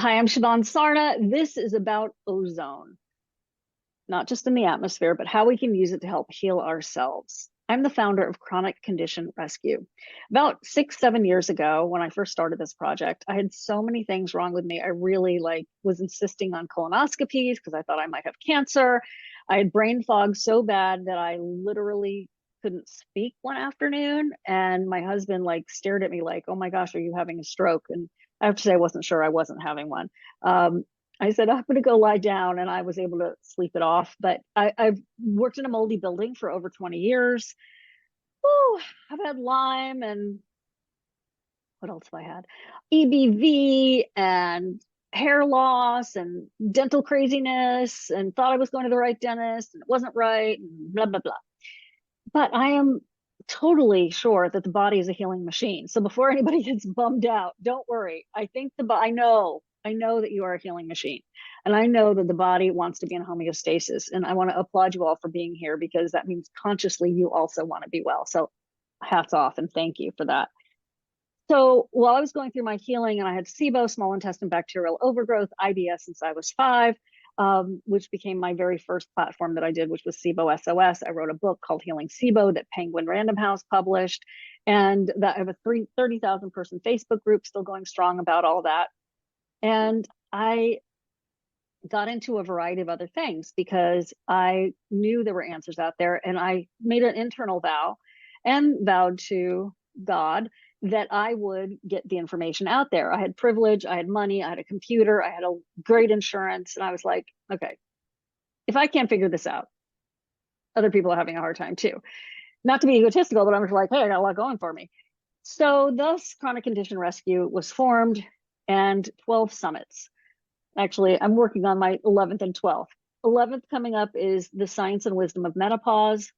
Hi, I'm Siobhan Sarna. This is about ozone, not just in the atmosphere, but how we can use it to help heal ourselves. I'm the founder of Chronic Condition Rescue. About 6, 7 years ago, when I first started this project, I had so many things wrong with me. I really was insisting on colonoscopies because I thought I might have cancer. I had brain fog so bad that I literally couldn't speak one afternoon. And my husband stared at me like, "Oh my gosh, are you having a stroke?" And I have to say, I wasn't sure I wasn't having one. Um, I said, "I'm going to go lie down." And I was able to sleep it off. But I've worked in a moldy building for over 20 years. Oh, I've had Lyme and what else have I had? EBV and hair loss and dental craziness and thought I was going to the right dentist and it wasn't right and blah, blah, blah. But I am totally sure that the body is a healing machine. So before anybody gets bummed out, don't worry. I know that you are a healing machine. And I know that the body wants to be in homeostasis. And I want to applaud you all for being here because that means consciously you also want to be well. So hats off and thank you for that. So while I was going through my healing and I had SIBO, small intestine bacterial overgrowth, IBS since I was 5, which became my very first platform that I did, which was SIBO SOS. I wrote a book called Healing SIBO that Penguin Random House published. And that I have a 30,000 person Facebook group still going strong about all that. And I got into a variety of other things because I knew there were answers out there. And I made an internal vow and vowed to God that I would get the information out there. I had privilege, I had money, I had a computer, I had a great insurance. And I was like, okay, if I can't figure this out, other people are having a hard time too. Not to be egotistical, but I'm just like, hey, I got a lot going for me. So thus Chronic Condition Rescue was formed and 12 summits. Actually, I'm working on my 11th and 12th. 11th coming up is the Science and Wisdom of Menopause,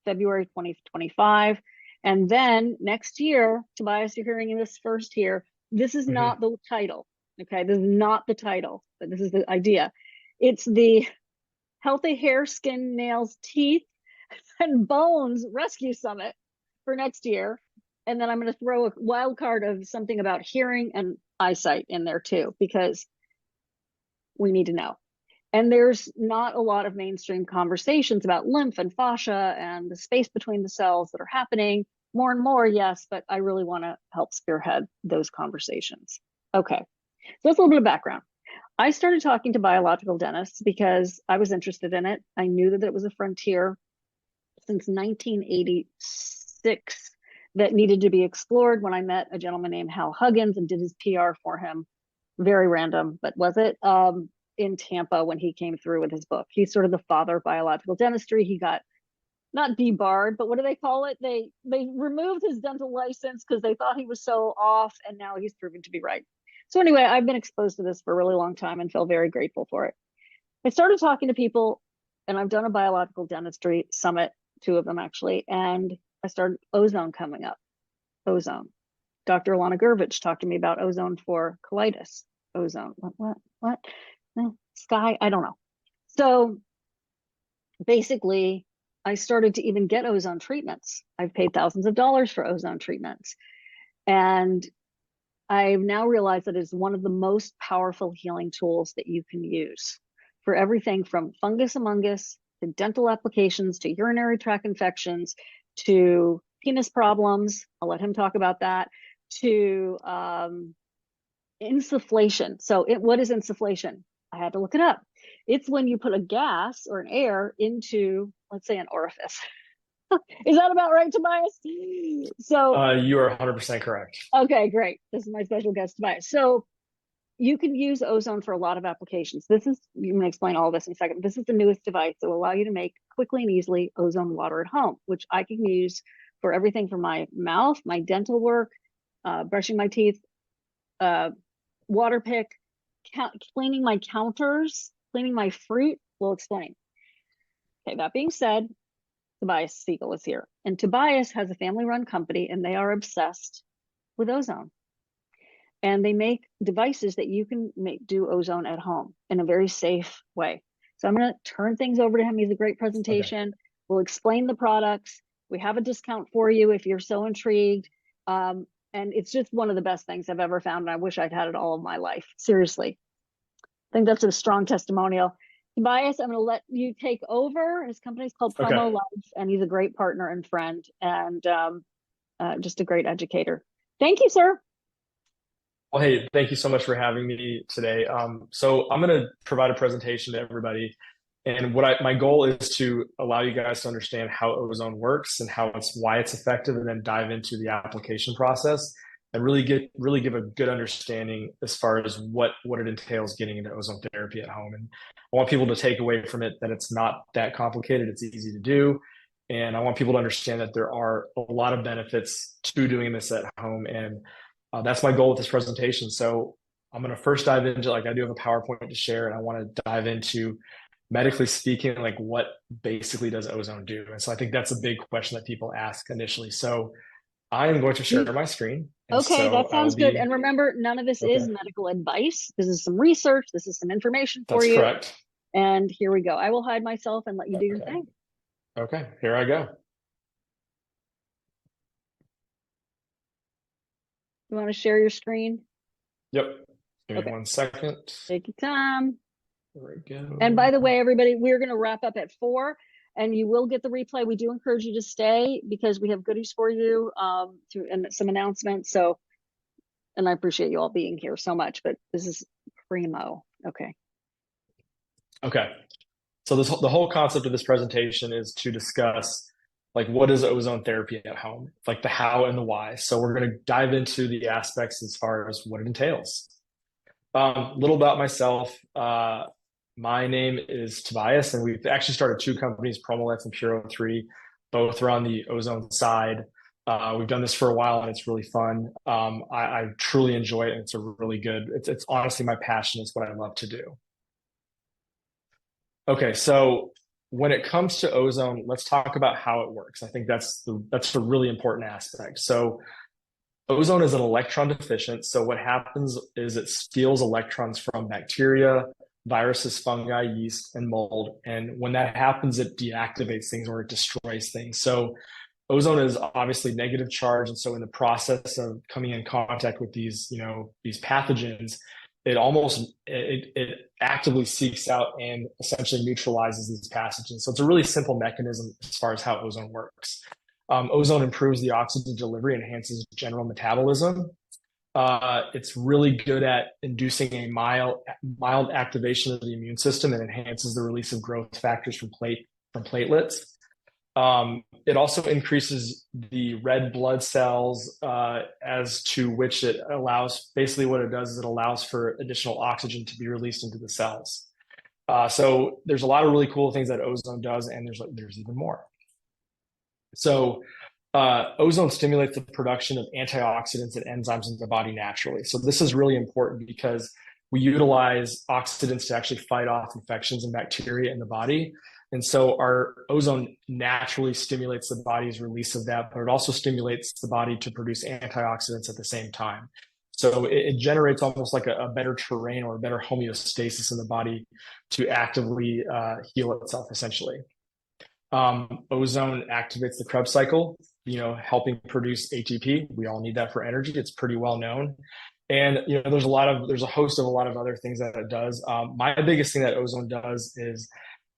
February 2025. And then next year, Tobias, you're hearing this first here. This is not the title. Okay. This is not the title, but this is the idea. It's the Healthy Hair, Skin, Nails, Teeth, and Bones Rescue Summit for next year. And then I'm going to throw a wild card of something about hearing and eyesight in there too, because we need to know. And there's not a lot of mainstream conversations about lymph and fascia and the space between the cells that are happening. More and more, yes, but I really want to help spearhead those conversations. Okay, so that's a little bit of background. I started talking to biological dentists because I was interested in it. I knew that it was a frontier since 1986 that needed to be explored when I met a gentleman named Hal Huggins and did his PR for him. Very random, but was it? In Tampa when he came through with his book. He's sort of the father of biological dentistry. He got not debarred, but what do they call it? They removed his dental license because they thought he was so off, and now he's proven to be right. So anyway, I've been exposed to this for a really long time and feel very grateful for it. I started talking to people, and I've done a biological dentistry summit, 2 of them actually, and I started ozone coming up. Ozone. Dr. Alana Gurvich talked to me about ozone for colitis. Ozone. What? Sky? I don't know. So basically, I started to even get ozone treatments. I've paid thousands of dollars for ozone treatments. And I've now realized that it's one of the most powerful healing tools that you can use for everything from fungus amongus to dental applications to urinary tract infections to penis problems. I'll let him talk about that. To insufflation. So what is insufflation? I had to look it up. It's when you put a gas or an air into, let's say, an orifice. Is that about right, Tobias? So You are 100% correct. okay, great. This is my special guest, Tobias. So you can use ozone for a lot of applications. I'm going to explain all this in a second. This is the newest device that will allow you to make quickly and easily ozone water at home, which I can use for everything from my mouth, my dental work, brushing my teeth, water pick, cleaning my counters, cleaning my fruit. We'll explain. Okay, that being said, Tobias Segal is here. And Tobias has a family-run company, and they are obsessed with ozone. And they make devices that you can do ozone at home in a very safe way. So I'm going to turn things over to him. He's a great presentation. Okay. We'll explain the products. We have a discount for you if you're so intrigued. And it's just one of the best things I've ever found. And I wish I'd had it all of my life. Seriously. I think that's a strong testimonial. Tobias, I'm going to let you take over. His company's called Promo Okay. Life, and he's a great partner and friend, and just a great educator. Thank you, sir. Well, hey, thank you so much for having me today. So I'm going to provide a presentation to everybody. And my goal is to allow you guys to understand how ozone works and why it's effective, and then dive into the application process and really give a good understanding as far as what it entails getting into ozone therapy at home. And I want people to take away from it that it's not that complicated, it's easy to do. And I want people to understand that there are a lot of benefits to doing this at home. And that's my goal with this presentation. So I'm going to first dive into, like, I do have a PowerPoint to share, and I want to dive into, medically speaking, like, what basically does ozone do? And so I think that's a big question that people ask initially. So I am going to share my screen. And Okay, so that I will sounds good. be, And remember, none of this okay, is medical advice. This is some research. This is some information for that's you. correct. And here we go. I will hide myself and let you do your Okay. thing. Okay, here I go. You want to share your screen? Yep. Give me Okay, 1 second. take your time. There we go. And by the way, everybody, we're going to wrap up at 4, and you will get the replay. We do encourage you to stay because we have goodies for you, and some announcements. So, and I appreciate you all being here so much, but this is primo. Okay. Okay. So the whole concept of this presentation is to discuss, like, what is ozone therapy at home, like the how and the why. So we're going to dive into the aspects as far as what it entails. A little about myself. My name is Tobias, and we've actually started 2 companies, PromoLife and Puro 3. Both are on the ozone side. We've done this for a while, and it's really fun. I truly enjoy it, and it's honestly my passion. It's what I love to do. Okay, so when it comes to ozone, let's talk about how it works. I think that's the really important aspect. So ozone is an electron deficient. So what happens is it steals electrons from bacteria, viruses, fungi, yeast, and mold. And when that happens, it deactivates things, or it destroys things. So ozone is obviously negative charge. And so in the process of coming in contact with these pathogens, it actively seeks out and essentially neutralizes these pathogens. So it's a really simple mechanism as far as how ozone works. Ozone improves the oxygen delivery, enhances general metabolism. It's really good at inducing a mild activation of the immune system, and enhances the release of growth factors from platelets. It also increases the red blood cells, as to which it allows. Basically, what it does is it allows for additional oxygen to be released into the cells. So there's a lot of really cool things that ozone does, and there's even more. So ozone stimulates the production of antioxidants and enzymes in the body naturally. So this is really important because we utilize oxidants to actually fight off infections and bacteria in the body. And so our ozone naturally stimulates the body's release of that, but it also stimulates the body to produce antioxidants at the same time. So it generates almost like a better terrain, or a better homeostasis in the body to actively heal itself, essentially. Ozone activates the Krebs cycle, helping produce ATP. We all need that for energy. It's pretty well known. And there's a host of a lot of other things that it does. My biggest thing that ozone does is,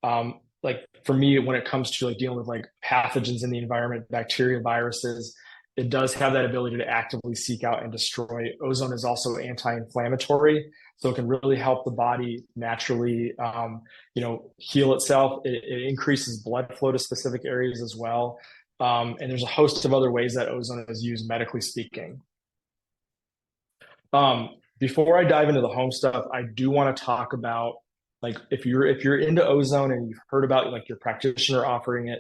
like, for me, when it comes to, like, dealing with, like, pathogens in the environment, bacteria, viruses, it does have that ability to actively seek out and destroy. Ozone is also anti-inflammatory, so it can really help the body naturally, heal itself. It increases blood flow to specific areas as well. And there's a host of other ways that ozone is used, medically speaking. Before I dive into the home stuff, I do want to talk about, like, if you're into ozone and you've heard about, like, your practitioner offering it,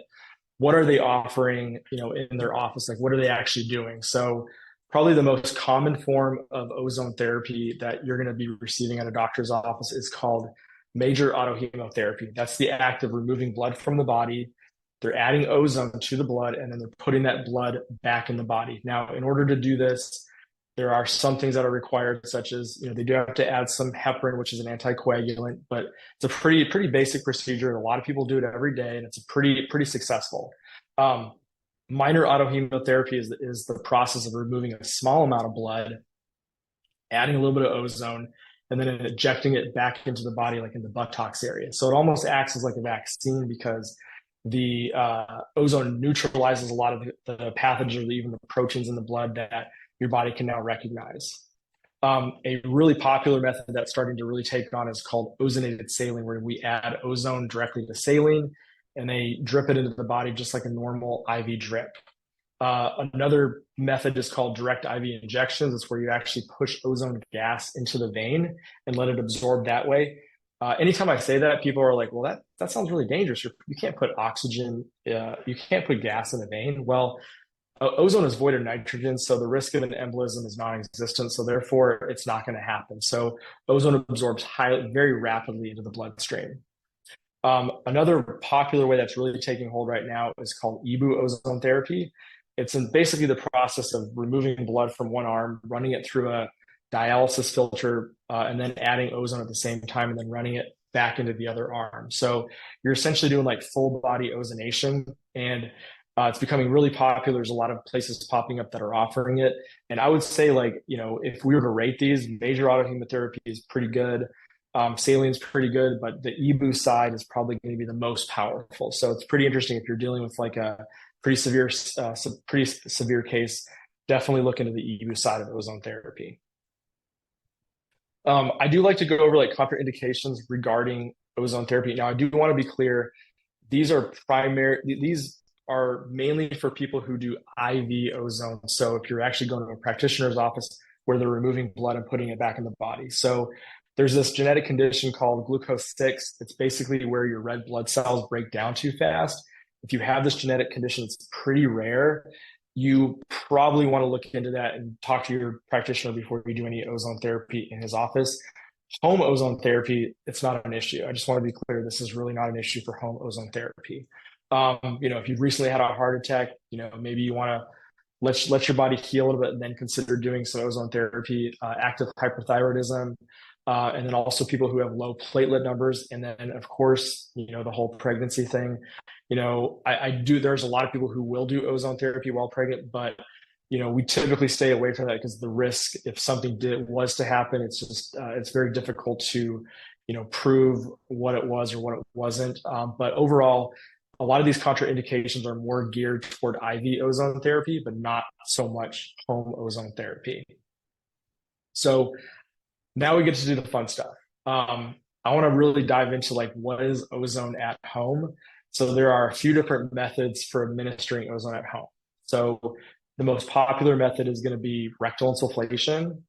what are they offering, in their office? Like, what are they actually doing? So probably the most common form of ozone therapy that you're going to be receiving at a doctor's office is called major autohemotherapy. That's the act of removing blood from the body. They're adding ozone to the blood, and then they're putting that blood back in the body. Now, in order to do this, there are some things that are required, such as, they do have to add some heparin, which is an anticoagulant, but it's a pretty basic procedure. And a lot of people do it every day, and it's pretty successful. Minor autohemotherapy is the process of removing a small amount of blood, adding a little bit of ozone, and then injecting it back into the body, like in the buttocks area. So it almost acts as like a vaccine because the ozone neutralizes a lot of the pathogens or even the proteins in the blood that your body can now recognize. A really popular method that's starting to really take on is called ozonated saline, where we add ozone directly to saline and they drip it into the body just like a normal IV drip. Another method is called direct IV injections. It's where you actually push ozone gas into the vein and let it absorb that way. Anytime I say that, people are like, well, that sounds really dangerous. You can't put oxygen, you can't put gas in the vein. Well, ozone is void of nitrogen, so the risk of an embolism is non-existent. So therefore, it's not going to happen. So ozone absorbs very rapidly into the bloodstream. Another popular way that's really taking hold right now is called IBU ozone therapy. It's basically the process of removing blood from one arm, running it through a dialysis filter, and then adding ozone at the same time, and then running it back into the other arm. So you're essentially doing like full body ozonation, and it's becoming really popular. There's a lot of places popping up that are offering it. And I would say, like, if we were to rate these, major autohemotherapy is pretty good. Saline's pretty good, but the IBU side is probably going to be the most powerful. So it's pretty interesting if you're dealing with like a pretty severe case. Definitely look into the IBU side of ozone therapy. I do like to go over like contraindications regarding ozone therapy. Now, I do want to be clear; these are mainly for people who do IV ozone. So if you're actually going to a practitioner's office where they're removing blood and putting it back in the body. So there's this genetic condition called glucose 6. It's basically where your red blood cells break down too fast. If you have this genetic condition, it's pretty rare. You probably want to look into that and talk to your practitioner before you do any ozone therapy in his office. Home ozone therapy, it's not an issue. I just want to be clear, this is really not an issue for home ozone therapy. If you've recently had a heart attack, maybe you want to let your body heal a little bit and then consider doing some ozone therapy. Active hyperthyroidism, and then also people who have low platelet numbers, and then of course the whole pregnancy thing. There's a lot of people who will do ozone therapy while pregnant, but we typically stay away from that because the risk, if something was to happen, it's just it's very difficult to prove what it was or what it wasn't. But overall, a lot of these contraindications are more geared toward IV ozone therapy, but not so much home ozone therapy. So now we get to do the fun stuff. I want to really dive into like what is ozone at home. So there are a few different methods for administering ozone at home. So the most popular method is going to be rectal insufflation.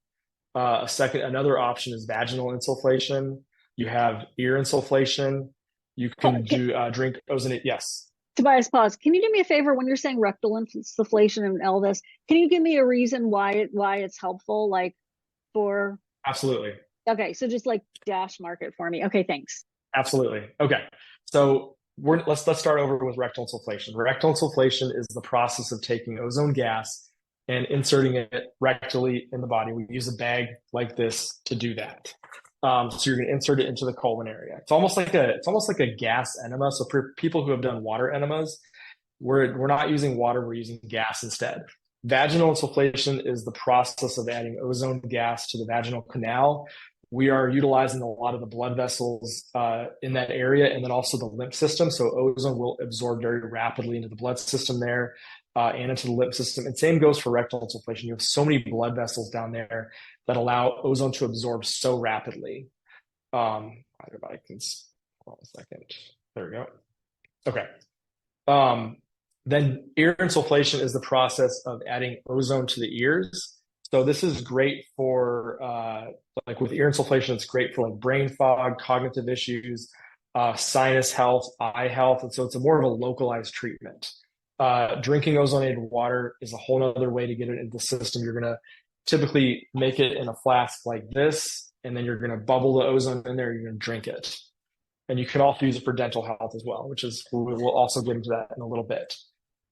Another option is vaginal insufflation. You have ear insufflation. You can drink ozonate. Yes. Tobias, pause. Can you do me a favor when you're saying rectal insufflation and all this? Can you give me a reason why it's helpful? Like for Absolutely. Okay, so just like dash mark it for me. Okay, thanks. Absolutely. Okay, so let's start over with rectal insufflation. Rectal insufflation is the process of taking ozone gas and inserting it rectally in the body. We use a bag like this to do that. So you're going to insert it into the colon area. It's almost like a gas enema. So for people who have done water enemas, we're not using water, we're using gas instead. Vaginal insufflation is the process of adding ozone gas to the vaginal canal. We are utilizing a lot of the blood vessels in that area, and then also the lymph system. So ozone will absorb very rapidly into the blood system there and into the lymph system. And same goes for rectal insufflation. You have so many blood vessels down there that allow ozone to absorb so rapidly. Hold on a second. There we go. Okay. Then ear insufflation is the process of adding ozone to the ears. So this is great for, like with ear insufflation, it's great for like brain fog, cognitive issues, sinus health, eye health. And so it's more of a localized treatment. Drinking ozonated water is a whole other way to get it into the system. You're going to typically make it in a flask like this, and then you're going to bubble the ozone in there. You're going to drink it. And you can also use it for dental health as well, we'll also get into that in a little bit.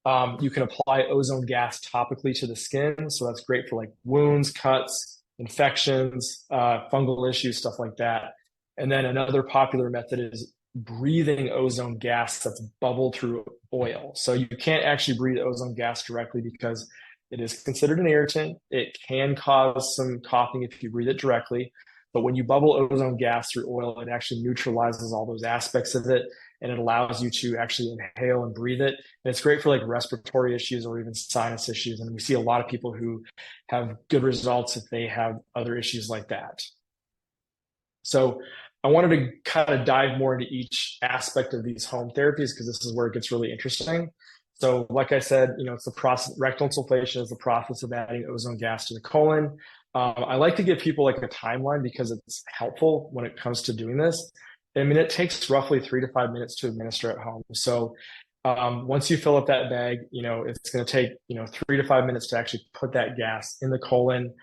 You can apply ozone gas topically to the skin. So that's great for like wounds, cuts, infections, fungal issues, stuff like that. And then another popular method is breathing ozone gas that's bubbled through oil. So you can't actually breathe ozone gas directly because it is considered an irritant. It can cause some coughing if you breathe it directly. But when you bubble ozone gas through oil, it actually neutralizes all those aspects of it, and it allows you to actually inhale and breathe it. And it's great for like respiratory issues or even sinus issues. And we see a lot of people who have good results if they have other issues like that. So I wanted to kind of dive more into each aspect of these home therapies because this is where it gets really interesting. So like I said, it's the process, rectal insufflation is the process of adding ozone gas to the colon. I like to give people like a timeline because it's helpful when it comes to doing this. I mean, it takes roughly 3 to 5 minutes to administer at home. So once you fill up that bag, it's going to take, 3 to 5 minutes to actually put that gas in the colon.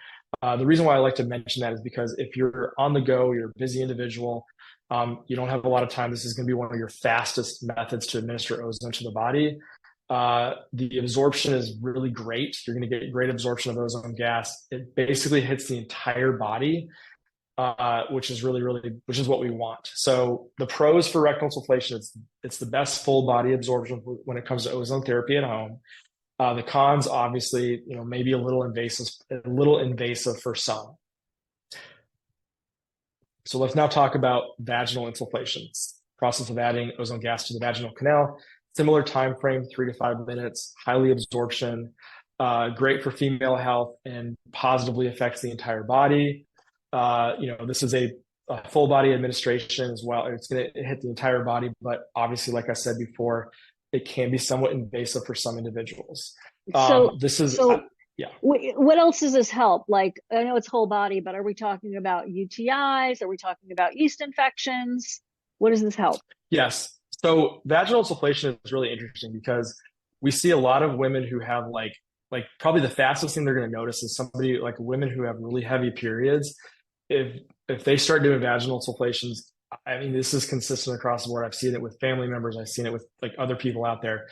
The reason why I like to mention that is because if you're on the go, you're a busy individual, you don't have a lot of time. This is going to be one of your fastest methods to administer ozone to the body. The absorption is really great. You're going to get great absorption of ozone gas. It basically hits the entire body, which is which is what we want. So the pros for rectal insufflation, it's the best full body absorption when it comes to ozone therapy at home. The cons, obviously, maybe a little invasive for some. So let's now talk about vaginal insufflation, process of adding ozone gas to the vaginal canal. Similar time frame, 3 to 5 minutes, highly absorption, great for female health and positively affects the entire body. This is a full body administration as well. It's going to hit the entire body, but obviously, like I said before, it can be somewhat invasive for some individuals. Yeah. What else does this help? Like, I know it's whole body, but are we talking about UTIs? Are we talking about yeast infections? What does this help? Yes. So vaginal insufflation is really interesting because we see a lot of women who have like probably the fastest thing they're going to notice is somebody like women who have really heavy periods. If they start doing vaginal insufflations, I mean, this is consistent across the board. I've seen it with family members. I've seen it with like other people out there.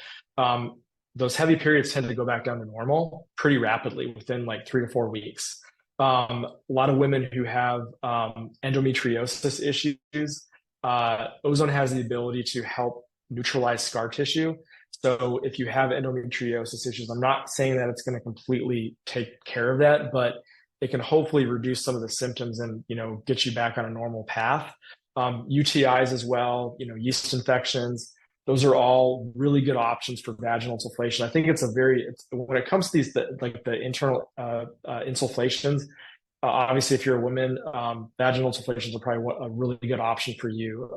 Those heavy periods tend to go back down to normal pretty rapidly within like 3 to 4 weeks. A lot of women who have endometriosis issues, ozone has the ability to help neutralize scar tissue. So if you have endometriosis issues, I'm not saying that it's going to completely take care of that, but it can hopefully reduce some of the symptoms and, get you back on a normal path. UTIs as well, yeast infections, those are all really good options for vaginal insufflation. I think when it comes to these, the internal insufflations, obviously if you're a woman, vaginal insufflations are probably a really good option for you.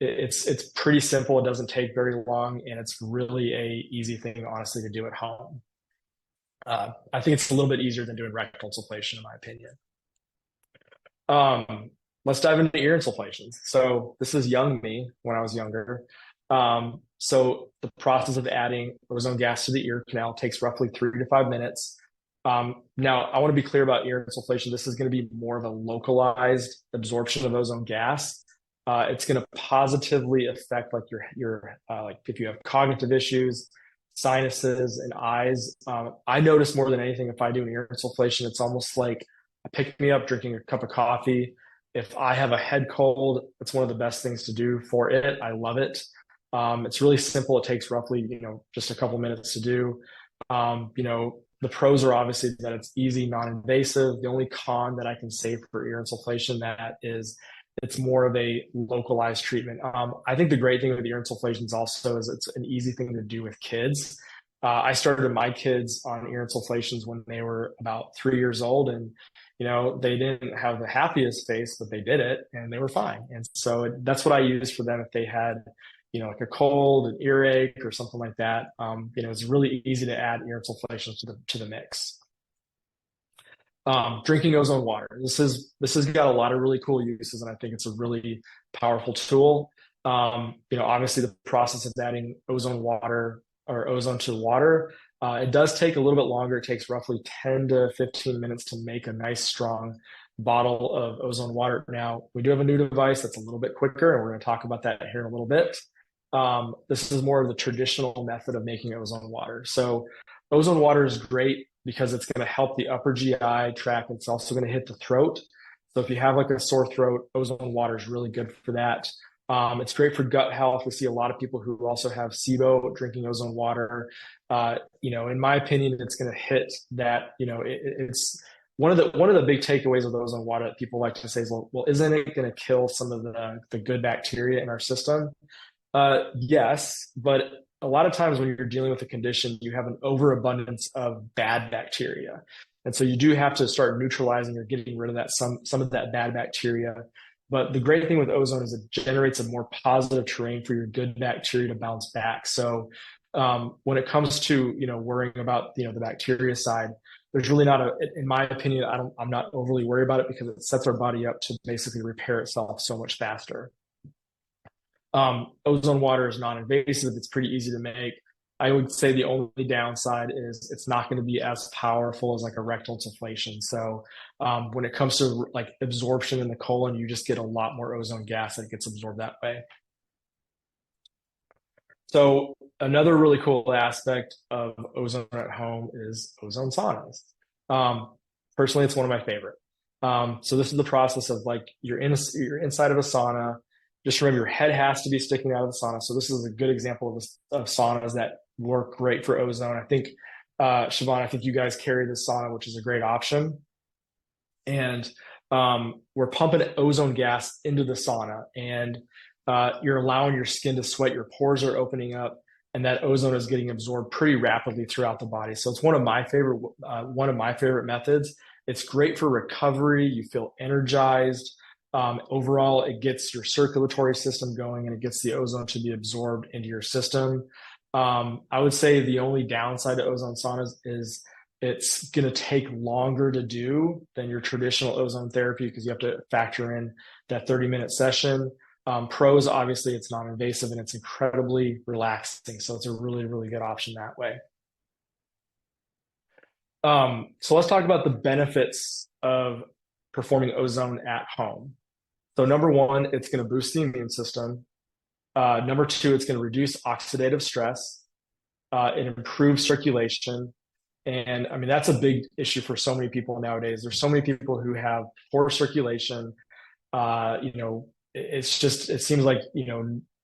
It's pretty simple. It doesn't take very long, and it's really a easy thing, honestly, to do at home. I think it's a little bit easier than doing rectal insufflation, in my opinion. Let's dive into ear insufflations. So this is young me when I was younger. So the process of adding ozone gas to the ear canal takes roughly 3 to 5 minutes. Now, I want to be clear about ear insufflation. This is going to be more of a localized absorption of ozone gas. It's going to positively affect like your like if you have cognitive issues, sinuses, and eyes. I notice more than anything if I do an ear insufflation, it's almost like a pick me up drinking a cup of coffee. If I have a head cold, it's one of the best things to do for it. I love it. It's really simple. It takes roughly, just a couple minutes to do. The pros are obviously that it's easy, non-invasive. The only con that I can say for ear insufflation that is it's more of a localized treatment. I think the great thing with ear insufflations also is it's an easy thing to do with kids. I started my kids on ear insufflations when they were about 3 years old, and they didn't have the happiest face, but they did it and they were fine. And so that's what I used for them if they had like a cold, an earache, or something like that. It's really easy to add ear insufflation to the mix. Drinking ozone water. This has got a lot of really cool uses, and I think it's a really powerful tool. Obviously the process of adding ozone water or ozone to water, it does take a little bit longer. It takes roughly 10 to 15 minutes to make a nice strong bottle of ozone water. Now, we do have a new device that's a little bit quicker, and we're going to talk about that here in a little bit. This is more of the traditional method of making ozone water. So ozone water is great because it's going to help the upper GI tract. It's also going to hit the throat. So if you have like a sore throat, ozone water is really good for that. It's great for gut health. We see a lot of people who also have SIBO drinking ozone water. In my opinion, it's going to hit that. It's one of the big takeaways of ozone water that people like to say is, well, isn't it going to kill some of the good bacteria in our system? Yes, but a lot of times when you're dealing with a condition, you have an overabundance of bad bacteria. And so you do have to start neutralizing or getting rid of that some of that bad bacteria. But the great thing with ozone is it generates a more positive terrain for your good bacteria to bounce back. So when it comes to worrying about the bacteria side, there's really not in my opinion, I'm not overly worried about it because it sets our body up to basically repair itself so much faster. Ozone water is non-invasive. It's pretty easy to make. I would say the only downside is it's not going to be as powerful as like a rectal insufflation. So when it comes to like absorption in the colon, you just get a lot more ozone gas that gets absorbed that way. So another really cool aspect of ozone at home is ozone saunas. Personally, it's one of my favorite. So this is the process of like you're inside of a sauna. Just remember your head has to be sticking out of the sauna. So this is a good example of saunas that work great for ozone. I think, Siobhan, I think you guys carry this sauna, which is a great option. And we're pumping ozone gas into the sauna, and you're allowing your skin to sweat. Your pores are opening up, and that ozone is getting absorbed pretty rapidly throughout the body. So it's one of my favorite methods. It's great for recovery. You feel energized. Overall, it gets your circulatory system going and it gets the ozone to be absorbed into your system. I would say the only downside to ozone saunas is it's going to take longer to do than your traditional ozone therapy because you have to factor in that 30-minute session. Pros, obviously, it's non-invasive and it's incredibly relaxing. So it's a really, really good option that way. So let's talk about the benefits of performing ozone at home. So number one, it's going to boost the immune system. Number two, it's going to reduce oxidative stress. It improves circulation. And I mean, that's a big issue for so many people nowadays. There's so many people who have poor circulation. It seems like,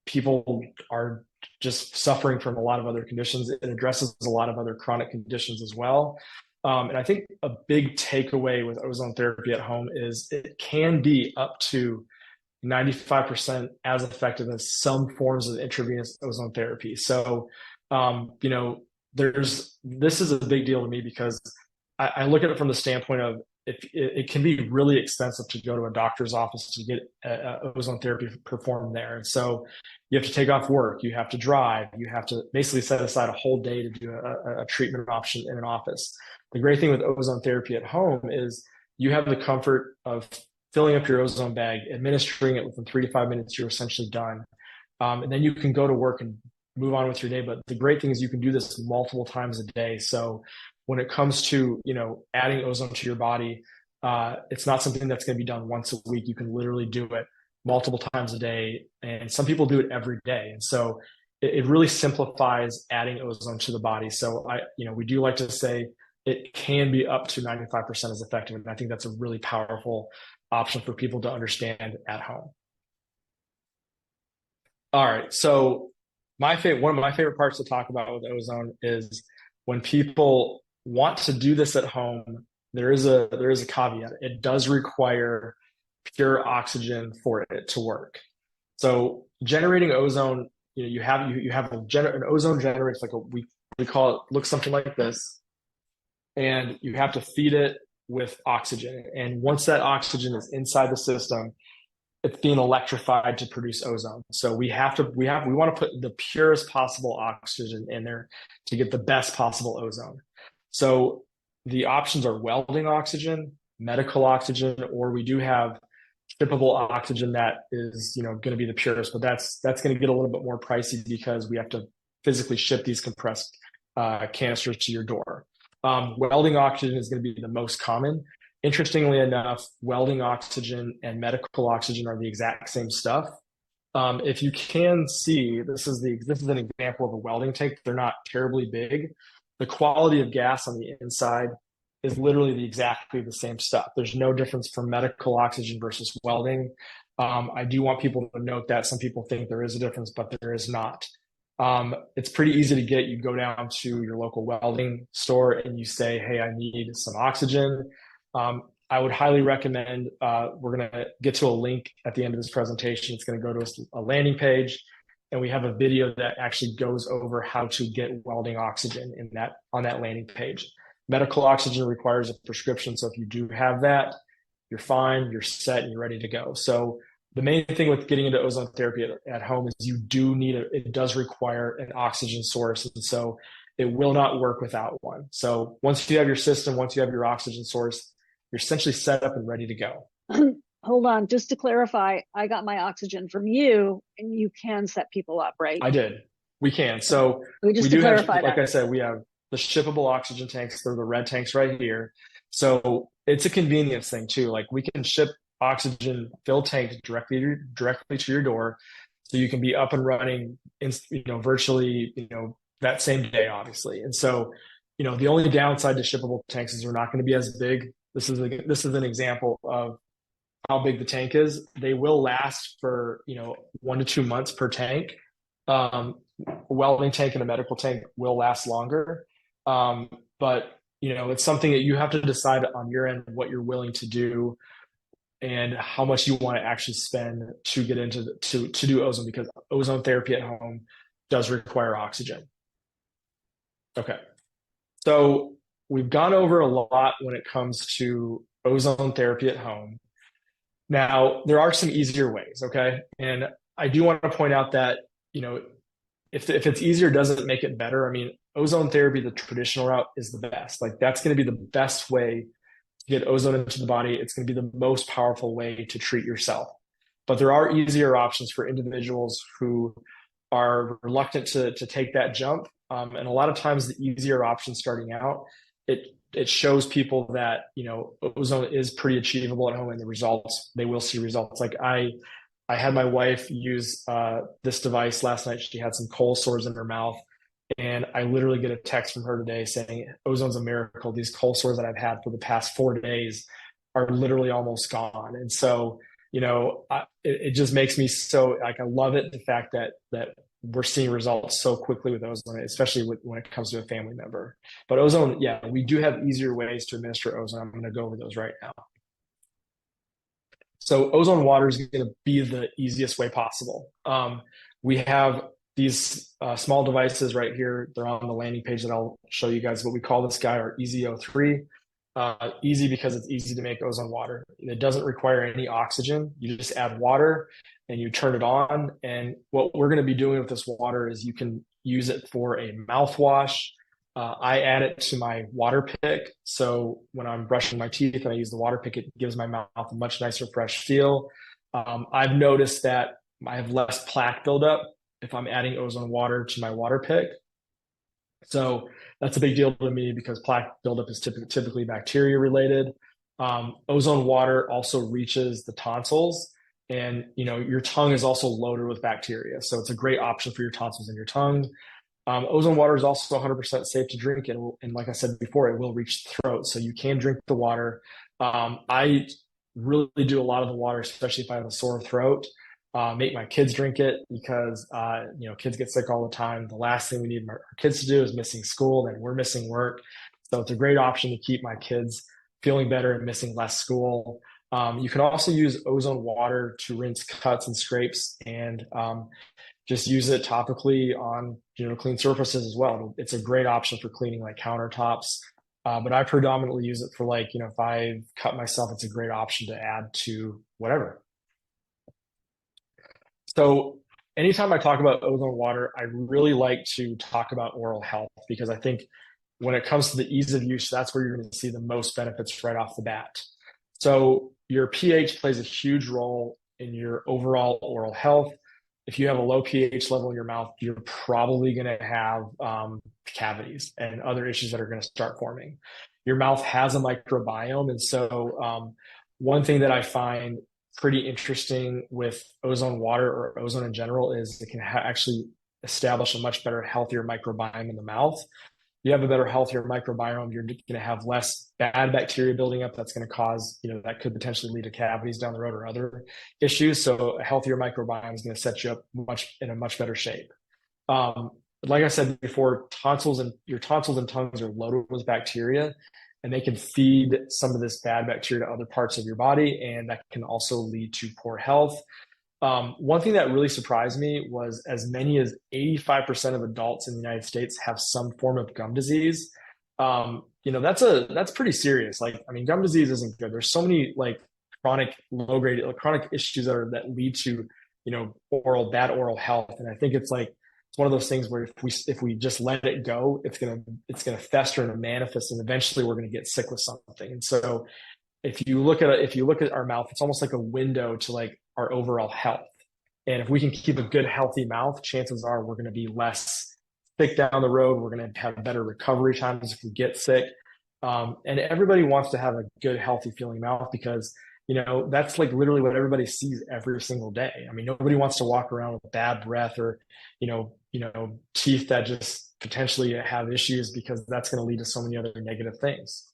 people are just suffering from a lot of other conditions. It addresses a lot of other chronic conditions as well. And I think a big takeaway with ozone therapy at home is it can be up to 95% as effective as some forms of intravenous ozone therapy. So, this is a big deal to me because I look at it from the standpoint of it can be really expensive to go to a doctor's office to get ozone therapy performed there. And so you have to take off work, you have to drive, you have to basically set aside a whole day to do a treatment option in an office. The great thing with ozone therapy at home is you have the comfort of filling up your ozone bag, administering it within 3 to 5 minutes, you're essentially done. And then you can go to work and move on with your day. But the great thing is you can do this multiple times a day. So when it comes to, adding ozone to your body, it's not something that's going to be done once a week. You can literally do it multiple times a day. And some people do it every day. And so it really simplifies adding ozone to the body. So we do like to say it can be up to 95% as effective. And I think that's a really powerful option for people to understand at home. All right. So one of my favorite parts to talk about with ozone is when people want to do this at home, there is a caveat. It does require pure oxygen for it to work. So generating ozone, you have an ozone generator. It's like we call it, looks something like this, and you have to feed it with oxygen. And once that oxygen is inside the system, it's being electrified to produce ozone. So we want to put the purest possible oxygen in there to get the best possible ozone. So the options are welding oxygen, medical oxygen, or we do have shippable oxygen that is, going to be the purest, but that's going to get a little bit more pricey because we have to physically ship these compressed canisters to your door. Welding oxygen is going to be the most common. Interestingly enough, welding oxygen and medical oxygen are the exact same stuff. If you can see, this is an example of a welding tank. They're not terribly big. The quality of gas on the inside is literally exactly the same stuff. There's no difference from medical oxygen versus welding. I do want people to note that some people think there is a difference, but there is not. It's pretty easy to get. You go down to your local welding store and you say, hey, I need some oxygen. I would highly recommend, we're going to get to a link at the end of this presentation. It's going to go to a landing page, and we have a video that actually goes over how to get welding oxygen on that landing page. Medical oxygen requires a prescription, so if you do have that, you're fine, you're set, and you're ready to go. So the main thing with getting into ozone therapy at home is you do need it does require an oxygen source, and so it will not work without one. So once you have your system, once you have your oxygen source, you're essentially set up and ready to go. Hold on, just to clarify, I got my oxygen from you, and you can set people up, right? I did. We can. So we do have, like I said, we have the shippable oxygen tanks. They're the red tanks right here. So it's a convenience thing too. Like we can ship oxygen filled tank directly to your door, so you can be up and running in, virtually, that same day, obviously. And so, the only downside to shippable tanks is they're not going to be as big. This is an example of how big the tank is. They will last for 1 to 2 months per tank. A welding tank and a medical tank will last longer, but it's something that you have to decide on your end what you're willing to do and how much you want to actually spend to get into to do ozone, because ozone therapy at home does require oxygen. Okay, so we've gone over a lot when it comes to ozone therapy at home. Now, there are some easier ways, okay? And I do want to point out that, if it's easier, doesn't make it better. I mean, ozone therapy, the traditional route, is the best. Like, that's going to be the best way to get ozone into the body. It's going to be the most powerful way to treat yourself. But there are easier options for individuals who are reluctant to take that jump. And a lot of times the easier option starting out, it shows people that, ozone is pretty achievable at home, and they will see results. Like I had my wife use this device last night. She had some cold sores in her mouth, and I literally get a text from her today saying, ozone's a miracle. These cold sores that I've had for the past 4 days are literally almost gone. And so, it just makes me so, like, I love it, the fact that we're seeing results so quickly with ozone, especially when it comes to a family member. But ozone, yeah, we do have easier ways to administer ozone. I'm going to go over those right now. So ozone water is going to be the easiest way possible. We have these small devices right here. They're on the landing page that I'll show you guys. What we call this guy our EZ03. Easy because it's easy to make ozone water. It doesn't require any oxygen. You just add water and you turn it on. And what we're going to be doing with this water is you can use it for a mouthwash. I add it to my water pick. So when I'm brushing my teeth and I use the water pick, it gives my mouth a much nicer, fresh feel. I've noticed that I have less plaque buildup if I'm adding ozone water to my water pick. So that's a big deal to me because plaque buildup is typically bacteria related. Ozone water also reaches the tonsils, and your tongue is also loaded with bacteria. So it's a great option for your tonsils and your tongue. Ozone water is also 100% safe to drink, and like I said before, it will reach the throat. So you can drink the water. I really do a lot of the water, especially if I have a sore throat. Make my kids drink it because kids get sick all the time. The last thing we need our kids to do is missing school, then we're missing work. So it's a great option to keep my kids feeling better and missing less school. You can also use ozone water to rinse cuts and scrapes, and just use it topically on clean surfaces as well. It's a great option for cleaning like countertops. But I predominantly use it for if I cut myself, it's a great option to add to whatever. So anytime I talk about ozone water, I really like to talk about oral health, because I think when it comes to the ease of use, that's where you're going to see the most benefits right off the bat. So your pH plays a huge role in your overall oral health. If you have a low pH level in your mouth, you're probably going to have cavities and other issues that are going to start forming. Your mouth has a microbiome. And so one thing that I find pretty interesting with ozone water, or ozone in general, is it can actually establish a much better, healthier microbiome in the mouth. you have a better, healthier microbiome. You're going to have less bad bacteria building up. That's going to cause, that could potentially lead to cavities down the road or other issues. So a healthier microbiome is going to set you up in a much better shape. Like I said before, your tonsils and tongues are loaded with bacteria, and they can feed some of this bad bacteria to other parts of your body, and that can also lead to poor health. One thing that really surprised me was as many as 85% of adults in the United States have some form of gum disease. That's pretty serious. Like, I mean, gum disease isn't good. There's so many like chronic issues that lead to, bad oral health. And I think it's one of those things where if we just let it go, it's gonna fester and manifest, and eventually we're gonna get sick with something. And so if you look at our mouth, it's almost like a window to like our overall health. And if we can keep a good, healthy mouth, chances are we're going to be less sick down the road. We're going to have better recovery times if we get sick. And everybody wants to have a good, healthy feeling mouth because, that's like literally what everybody sees every single day. I mean, nobody wants to walk around with bad breath or, teeth that just potentially have issues, because that's going to lead to so many other negative things.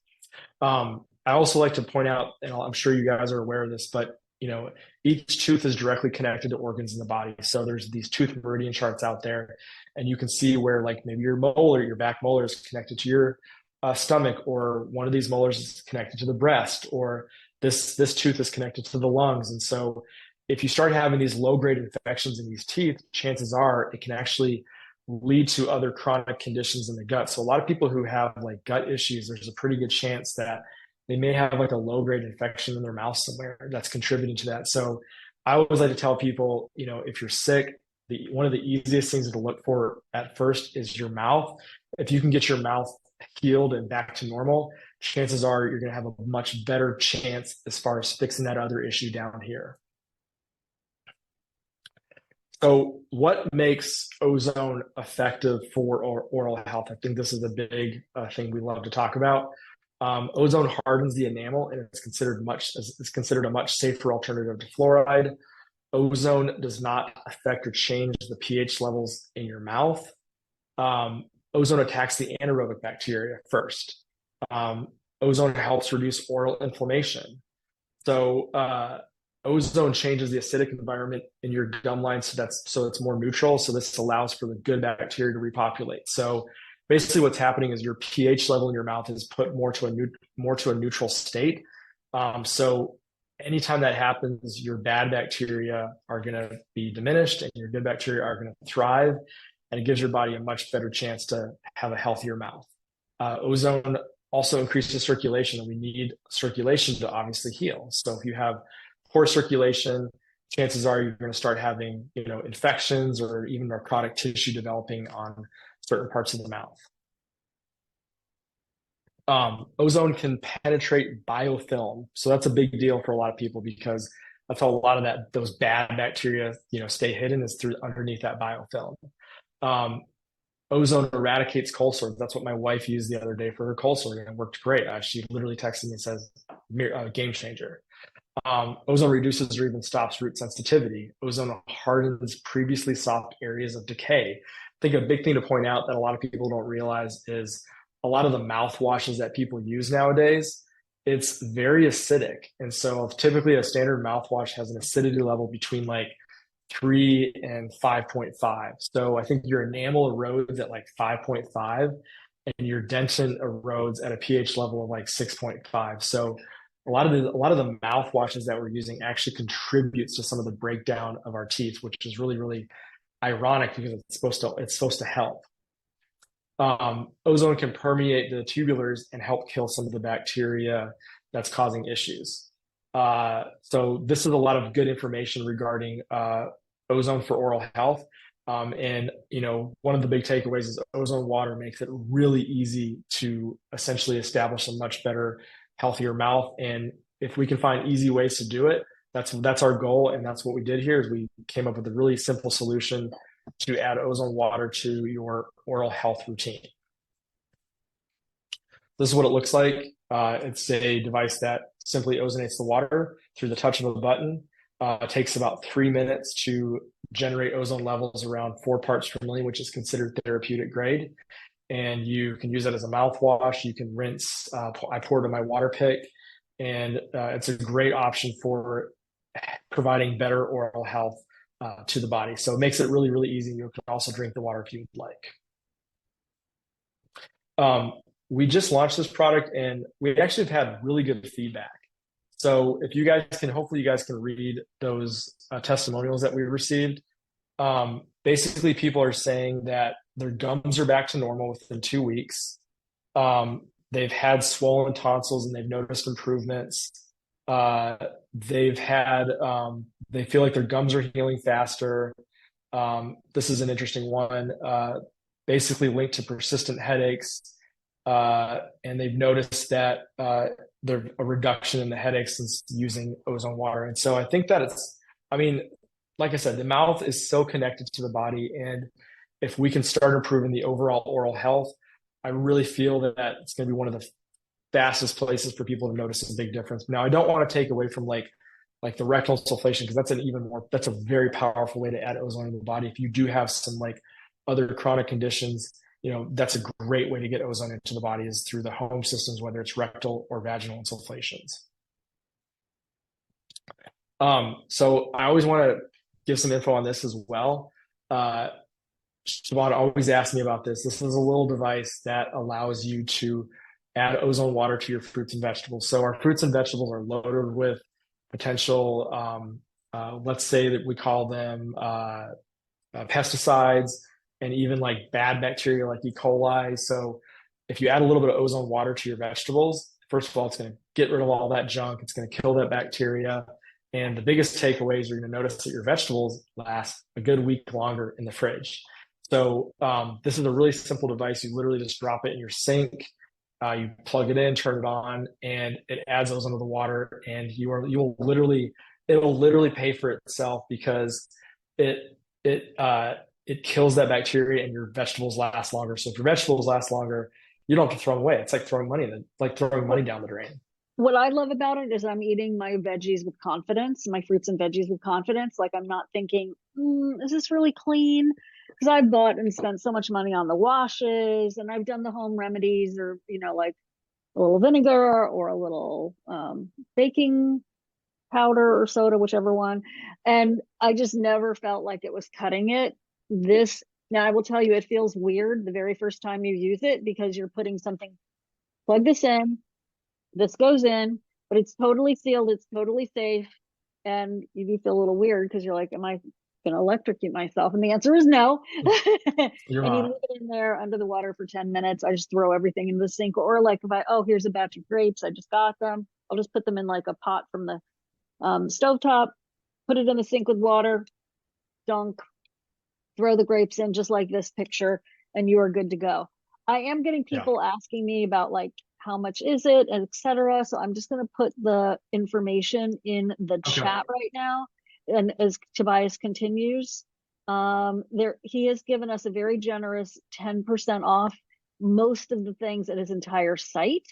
I also like to point out, and I'm sure you guys are aware of this, but each tooth is directly connected to organs in the body. So there's these tooth meridian charts out there, and you can see where like maybe your back molar is connected to your stomach, or one of these molars is connected to the breast, or this tooth is connected to the lungs. And so if you start having these low-grade infections in these teeth, chances are it can actually lead to other chronic conditions in the gut. So a lot of people who have like gut issues, there's a pretty good chance that they may have like a low-grade infection in their mouth somewhere that's contributing to that. So I always like to tell people, if you're sick, one of the easiest things to look for at first is your mouth. If you can get your mouth healed and back to normal, chances are you're going to have a much better chance as far as fixing that other issue down here. So what makes ozone effective for oral health? I think this is a big thing we love to talk about. Ozone hardens the enamel, and it's considered a much safer alternative to fluoride. Ozone does not affect or change the pH levels in your mouth. Ozone attacks the anaerobic bacteria first. Ozone helps reduce oral inflammation. So ozone changes the acidic environment in your gum line so it's more neutral. So this allows for the good bacteria to repopulate. So basically what's happening is your pH level in your mouth is put more to a neutral state. So anytime that happens, your bad bacteria are going to be diminished and your good bacteria are going to thrive, and it gives your body a much better chance to have a healthier mouth. Ozone also increases circulation, and we need circulation to obviously heal. So if you have poor circulation, chances are you're going to start having, infections or even necrotic tissue developing on certain parts of the mouth. Ozone can penetrate biofilm. So that's a big deal for a lot of people, because that's how a lot of those bad bacteria, stay hidden, is through underneath that biofilm. Ozone eradicates cold sores. That's what my wife used the other day for her cold sore, and it worked great. She literally texted me and says, game changer. Ozone reduces or even stops root sensitivity. Ozone hardens previously soft areas of decay. I think a big thing to point out that a lot of people don't realize is a lot of the mouthwashes that people use nowadays, it's very acidic. And so typically a standard mouthwash has an acidity level between like 3 and 5.5. So I think your enamel erodes at like 5.5, and your dentin erodes at a pH level of like 6.5. So a lot of the mouthwashes that we're using actually contributes to some of the breakdown of our teeth, which is really, really ironic, because it's supposed to help. Ozone can permeate the tubulars and help kill some of the bacteria that's causing issues. So this is a lot of good information regarding ozone for oral health. And one of the big takeaways is ozone water makes it really easy to essentially establish a much better, healthier mouth. And if we can find easy ways to do it, that's our goal. And that's what we did here, is we came up with a really simple solution to add ozone water to your oral health routine. This is what it looks like. It's a device that simply ozonates the water through the touch of a button. It takes about 3 minutes to generate ozone levels around 4 parts per million, which is considered therapeutic grade. and you can use it as a mouthwash. You can rinse. I pour it in my water pick, and it's a great option for providing better oral health to the body. So it makes it really, really easy. You can also drink the water if you would like. We just launched this product, and we actually have had really good feedback. So if you guys can, hopefully you guys can read those testimonials that we received. Basically, people are saying that their gums are back to normal within 2 weeks. They've had swollen tonsils and they've noticed improvements. They've had, they feel like their gums are healing faster. This is an interesting one, basically linked to persistent headaches. And they've noticed that there's a reduction in the headaches since using ozone water. And so I think that it's, I mean, like I said, the mouth is so connected to the body. And if we can start improving the overall oral health, I really feel that it's going to be one of the fastest places for people to notice a big difference. Now, I don't want to take away from like the rectal sulfation, because that's an even more, that's a very powerful way to add ozone to the body. If you do have some like other chronic conditions, you know, that's a great way to get ozone into the body is through the home systems, whether it's rectal or vaginal insufflations. So I always want to give some info on this as well. Siobhan always asks me about this. This is a little device that allows you to add ozone water to your fruits and vegetables. So our fruits and vegetables are loaded with potential, let's say that we call them pesticides, and even like bad bacteria like E. coli. So if you add a little bit of ozone water to your vegetables, first of all, it's going to get rid of all that junk. It's going to kill that bacteria. And the biggest takeaway is you're going to notice that your vegetables last a good week longer in the fridge. So this is a really simple device. You literally just drop it in your sink. You plug it in, turn it on, and it adds ozone to the water. And it'll literally pay for itself, because it kills that bacteria and your vegetables last longer. So if your vegetables last longer, you don't have to throw them away. It's like throwing money down the drain. What I love about it is I'm eating my veggies with confidence, my fruits and veggies with confidence. Like I'm not thinking, is this really clean? Because I've bought and spent so much money on the washes, and I've done the home remedies, or, you know, like a little vinegar or a little baking powder or soda, whichever one. And I just never felt like it was cutting it. This, now I will tell you, it feels weird the very first time you use it, because you're putting something, plug this in, this goes in, but it's totally sealed, it's totally safe. And you do feel a little weird because you're like, am I going to electrocute myself? And the answer is no. You're And you not. leave it in there under the water for 10 minutes. I just throw everything in the sink. Or like if here's a batch of grapes, I just got them, I'll just put them in like a pot from the stovetop, put it in the sink with water, dunk, throw the grapes in just like this picture, and you are good to go. I am getting people asking me about like, how much is it, etc. So I'm just going to put the information in the chat right now. And as Tobias continues, he has given us a very generous 10% off most of the things at his entire site.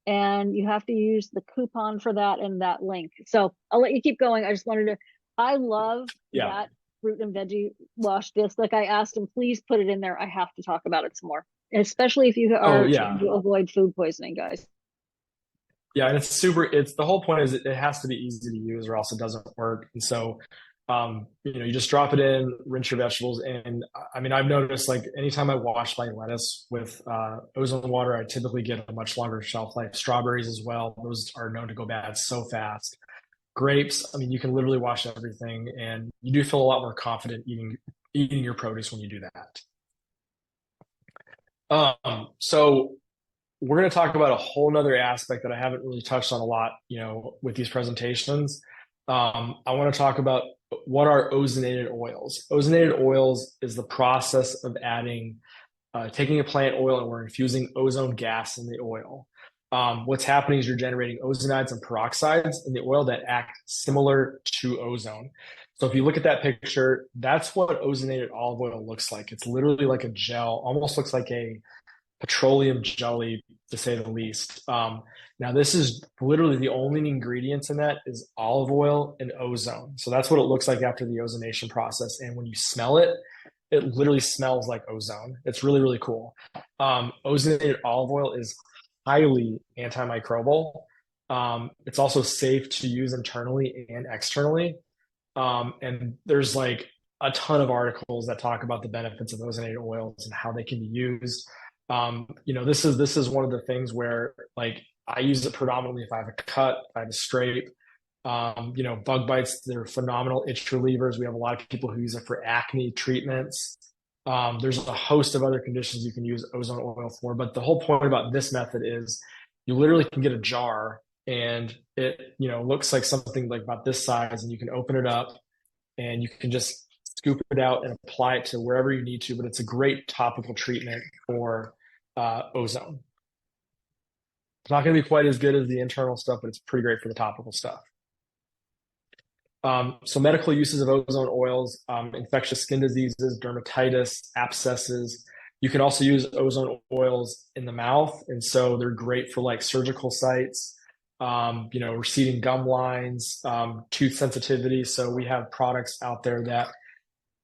And you have to use the coupon for that and that link. So I'll let you keep going. I just wanted to, I love that fruit and veggie wash disc. Like I asked him, please put it in there. I have to talk about it some more, especially if you are trying to avoid food poisoning, guys. Yeah, and it's the whole point is it has to be easy to use or else it doesn't work. And so, you just drop it in, rinse your vegetables. And I mean, I've noticed like anytime I wash my lettuce with ozone water, I typically get a much longer shelf life. Strawberries as well. Those are known to go bad so fast. Grapes, I mean, you can literally wash everything, and you do feel a lot more confident eating your produce when you do that. So we're going to talk about a whole nother aspect that I haven't really touched on a lot, with these presentations. I want to talk about what are ozonated oils. Ozonated oils is the process of taking a plant oil and we're infusing ozone gas in the oil. What's happening is you're generating ozonides and peroxides in the oil that act similar to ozone. So if you look at that picture, that's what ozonated olive oil looks like. It's literally like a gel, almost looks like a petroleum jelly, to say the least. Now, this is literally the only ingredients in that is olive oil and ozone. So that's what it looks like after the ozonation process. And when you smell it, it literally smells like ozone. It's really, really cool. Ozonated olive oil is highly antimicrobial. It's also safe to use internally and externally. And there's like a ton of articles that talk about the benefits of ozonated oils and how they can be used. This is one of the things where like I use it predominantly if I have a cut, if I have a scrape. Bug bites, they're phenomenal itch relievers. We have a lot of people who use it for acne treatments. There's a host of other conditions you can use ozone oil for, but the whole point about this method is you literally can get a jar and it, looks like something like about this size, and you can open it up and you can just scoop it out and apply it to wherever you need to. But it's a great topical treatment for ozone. It's not going to be quite as good as the internal stuff, but it's pretty great for the topical stuff. So medical uses of ozone oils, infectious skin diseases, dermatitis, abscesses. You can also use ozone oils in the mouth. And so they're great for like surgical sites, receding gum lines, tooth sensitivity. So we have products out there that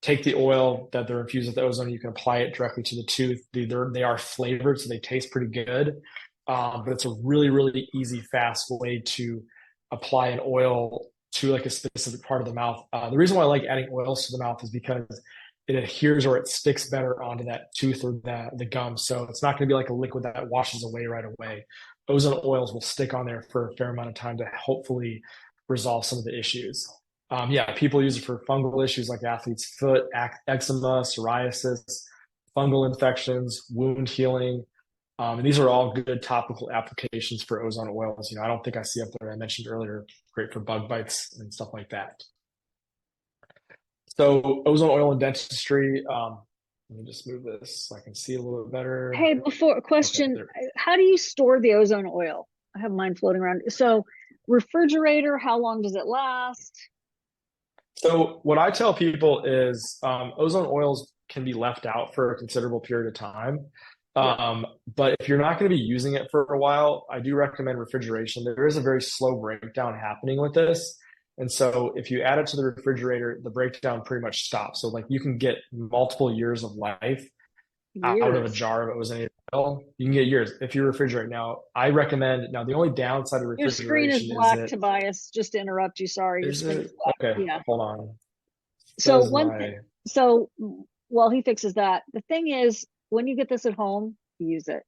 take the oil that they're infused with ozone. You can apply it directly to the tooth. They are flavored, so they taste pretty good. But it's a really, really easy, fast way to apply an oil to like a specific part of the mouth. The reason why I like adding oils to the mouth is because it adheres or it sticks better onto that tooth or the gum. So it's not going to be like a liquid that washes away right away. Ozone oils will stick on there for a fair amount of time to hopefully resolve some of the issues. People use it for fungal issues like athlete's foot, eczema, psoriasis, fungal infections, wound healing. And these are all good topical applications for ozone oils. I don't think I see up there, I mentioned earlier, great for bug bites and stuff like that. So ozone oil in dentistry, let me just move this so I can see a little bit better. Hey, before question, how do you store the ozone oil? I have mine floating around. So refrigerator, how long does it last? So what I tell people is ozone oils can be left out for a considerable period of time. But if you're not going to be using it for a while, I do recommend refrigeration. There is a very slow breakdown happening with this. And so if you add it to the refrigerator, the breakdown pretty much stops. So like you can get multiple years of life out of a jar of ozonated oil. You can get years if you refrigerate. Now, I recommend, the only downside of refrigeration your screen is black, Tobias, just to interrupt you. Sorry. Your screen is black. Okay, yeah. Hold on. So while he fixes that, the thing is, when you get this at home, use it.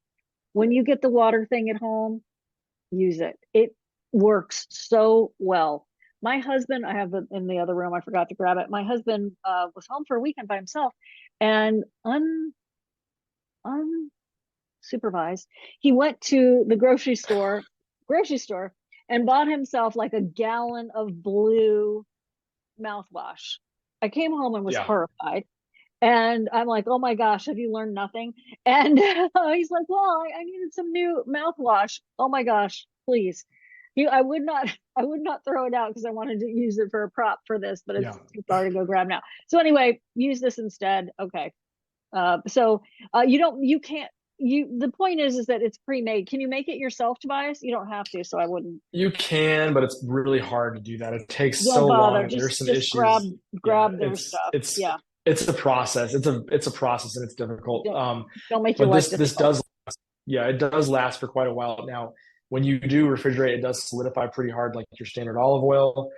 When you get the water thing at home, use it. It works so well. My husband, I have in the other room, I forgot to grab it. My husband was home for a weekend by himself, and unsupervised, he went to the grocery store, and bought himself like a gallon of blue mouthwash. I came home and was horrified. And I'm like, oh my gosh, have you learned nothing? And he's like, well, I needed some new mouthwash. Oh my gosh, please. I would not throw it out because I wanted to use it for a prop for this, but it's too far to go grab now. So anyway, use this instead. Okay. The point is that it's pre-made. Can you make it yourself, Tobias? You don't have to, so I wouldn't. You can, but it's really hard to do that. It takes so long. There's some issues. Grab their stuff. It's a process. It's a process and it's difficult. Don't make your life difficult. It does last for quite a while. Now, when you do refrigerate, it does solidify pretty hard, like your standard olive oil.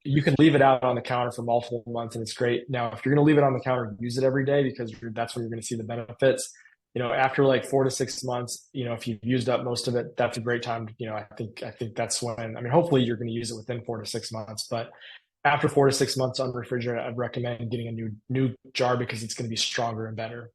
You can leave it out on the counter for multiple months and it's great. Now, if you're going to leave it on the counter, use it every day because that's when you're going to see the benefits. After like 4 to 6 months, if you've used up most of it, that's a great time. I think that's when, hopefully you're going to use it within 4 to 6 months, but after 4 to 6 months on refrigerator, I'd recommend getting a new jar because it's going to be stronger and better.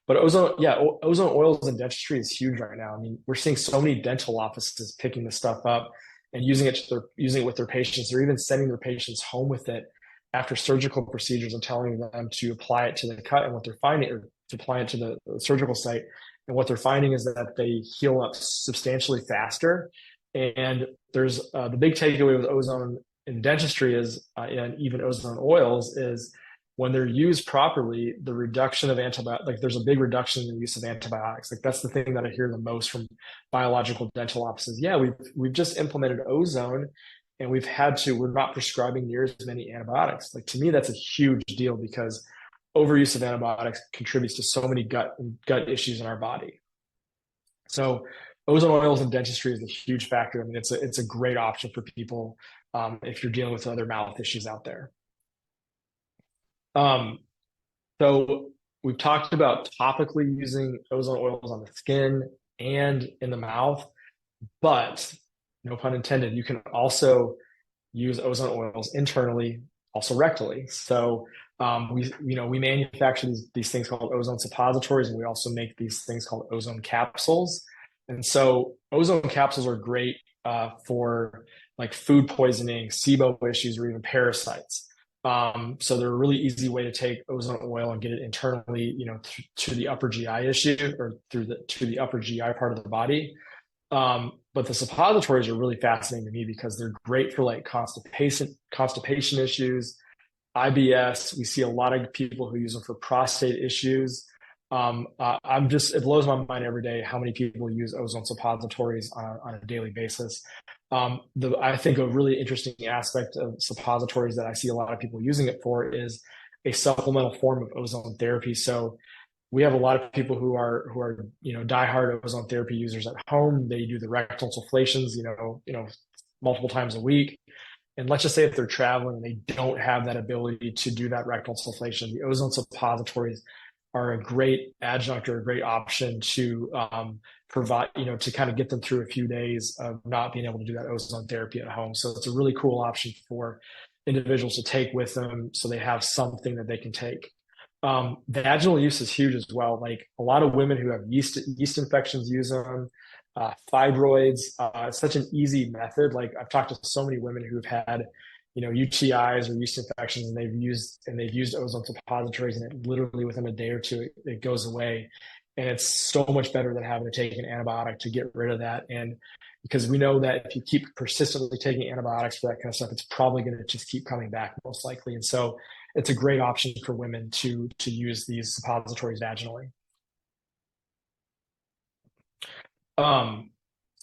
But ozone oils in dentistry is huge right now. We're seeing so many dental offices picking this stuff up and using it with their patients. They're even sending their patients home with it after surgical procedures and telling them to apply it to the cut. And what they're finding, or to apply it to the surgical site, and what they're finding is that they heal up substantially faster. And there's the big takeaway with ozone in dentistry is, and even ozone oils, is when they're used properly, the reduction of antibiotics, there's a big reduction in the use of antibiotics. That's the thing that I hear the most from biological dental offices. Yeah, we've just implemented ozone and we're not prescribing near as many antibiotics. To me, that's a huge deal because overuse of antibiotics contributes to so many gut issues in our body. So ozone oils in dentistry is a huge factor. I mean, it's a great option for people if you're dealing with other mouth issues out there. So we've talked about topically using ozone oils on the skin and in the mouth, but no pun intended, you can also use ozone oils internally, also rectally. So we manufacture these things called ozone suppositories, and we also make these things called ozone capsules. And so ozone capsules are great for like food poisoning, SIBO issues, or even parasites. So they're a really easy way to take ozone oil and get it internally, to the upper GI issue or to the upper GI part of the body. But the suppositories are really fascinating to me because they're great for like constipation issues, IBS. We see a lot of people who use them for prostate issues. It blows my mind every day how many people use ozone suppositories on a daily basis. I think a really interesting aspect of suppositories that I see a lot of people using it for is a supplemental form of ozone therapy. So we have a lot of people who are diehard ozone therapy users at home. They do the rectal insufflations, multiple times a week. And let's just say if they're traveling and they don't have that ability to do that rectal insufflation, the ozone suppositories are a great adjunct or a great option to provide, to kind of get them through a few days of not being able to do that ozone therapy at home. So it's a really cool option for individuals to take with them so they have something that they can take. Vaginal use is huge as well. Like a lot of women who have yeast infections use them. Fibroids, it's such an easy method. Like I've talked to so many women who've had, UTIs or yeast infections, and they've used ozone suppositories, and it literally within a day or two, it goes away. And it's so much better than having to take an antibiotic to get rid of that. And because we know that if you keep persistently taking antibiotics for that kind of stuff, it's probably going to just keep coming back most likely. And so it's a great option for women to use these suppositories vaginally.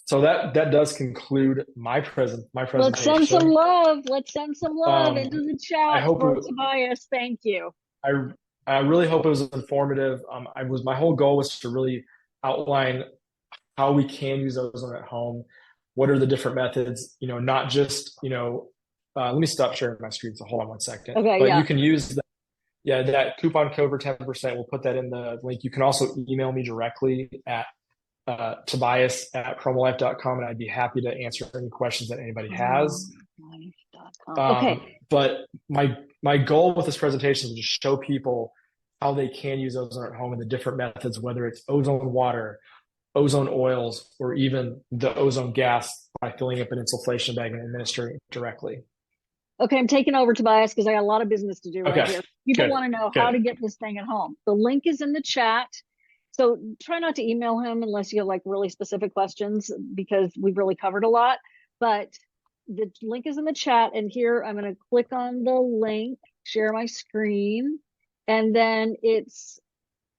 So that does conclude my presentation. Let's send some love. Let's send some love into the chat for Tobias. Thank you. I really hope it was informative. My whole goal was to really outline how we can use ozone at home. What are the different methods? Not just let me stop sharing my screen. So hold on one second. Okay, but you can use that coupon code for 10%. We'll put that in the link. You can also email me directly at Tobias@promolife.com, and I'd be happy to answer any questions that anybody has. Okay. But my goal with this presentation is to show people how they can use ozone at home and the different methods, whether it's ozone water, ozone oils, or even the ozone gas by filling up an insufflation bag and administering it directly. Okay, I'm taking over, Tobias, because I got a lot of business to do right here. People want to know how to get this thing at home. The link is in the chat. So try not to email him unless you have like really specific questions, because we've really covered a lot. But the link is in the chat, and here I'm going to click on the link, share my screen, and then it's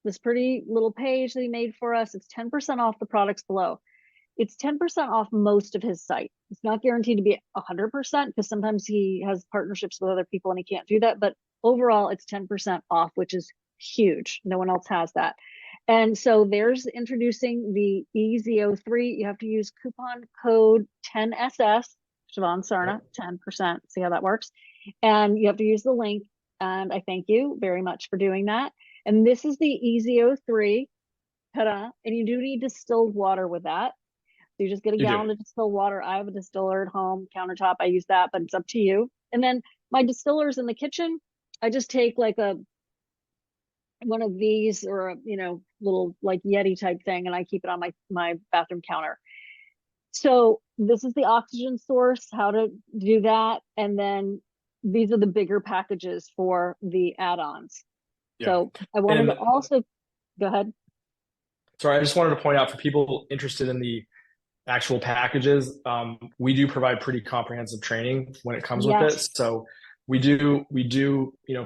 this pretty little page that he made for us. It's 10% off the products below. It's 10% off most of his site. It's not guaranteed to be 100% because sometimes he has partnerships with other people and he can't do that. But overall, it's 10% off, which is huge. No one else has that. And so there's introducing the EZO3. You have to use coupon code 10SS, Siobhan Sarna, 10%. See how that works? And you have to use the link. And I thank you very much for doing that. And this is the EZO3. Ta-da. And you do need distilled water with that. So you just get a gallon of distilled water. I have a distiller at home, countertop. I use that, but it's up to you. And then my distillers in the kitchen, I just take like one of these or a little like Yeti type thing, and I keep it on my bathroom counter. So this is the oxygen source, how to do that. And then these are the bigger packages for the add-ons. So I wanted to also go ahead. Sorry, I just wanted to point out for people interested in the actual packages, we do provide pretty comprehensive training when it comes with it. So we do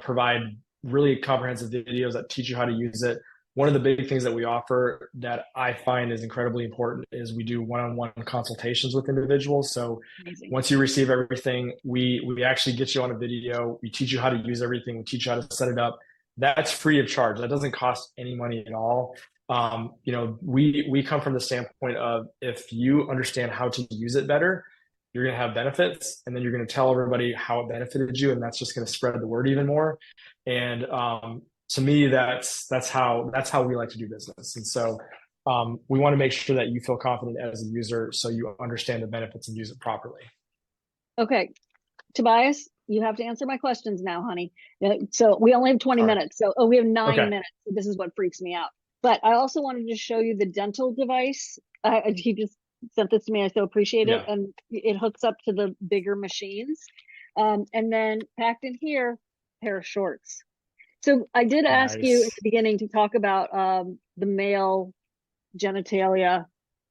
provide really comprehensive videos that teach you how to use it. One of the big things that we offer that I find is incredibly important is we do one-on-one consultations with individuals. So once you receive everything, we actually get you on a video. We teach you how to use everything. We teach you how to set it up. that's free of charge. That doesn't cost any money at all. We come from the standpoint of if you understand how to use it better, you're going to have benefits, and then you're going to tell everybody how it benefited you, and that's just going to spread the word even more. And to me, that's how we like to do business. And so we want to make sure that you feel confident as a user, so you understand the benefits and use it properly. Okay, Tobias, you have to answer my questions now, honey. So we only have 20 minutes. So we have 9 minutes. So this is what freaks me out. But I also wanted to show you the dental device. He just sent this to me. I so appreciate it. And it hooks up to the bigger machines. And then packed in here, pair of shorts. So I did ask you at the beginning to talk about the male genitalia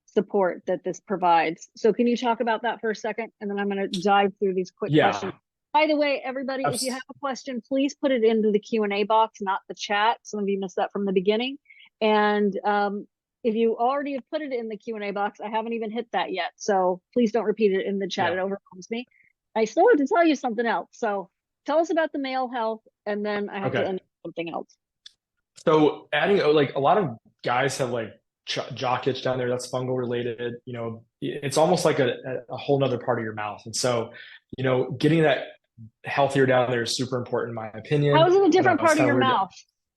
support that this provides. So can you talk about that for a second? And then I'm going to dive through these quick questions. By the way, everybody, if you have a question, please put it into the Q&A box, not the chat. Some of you missed that from the beginning. And if you already have put it in the Q&A box, I haven't even hit that yet. So please don't repeat it in the chat. It overwhelms me. I still have to tell you something else. So tell us about the male health, and then I have to end something else. So adding, like, a lot of guys have like jock itch down there. That's fungal related. It's almost like a whole nother part of your mouth. And so, getting that healthier down there is super important, in my opinion. How is it a different part of your mouth?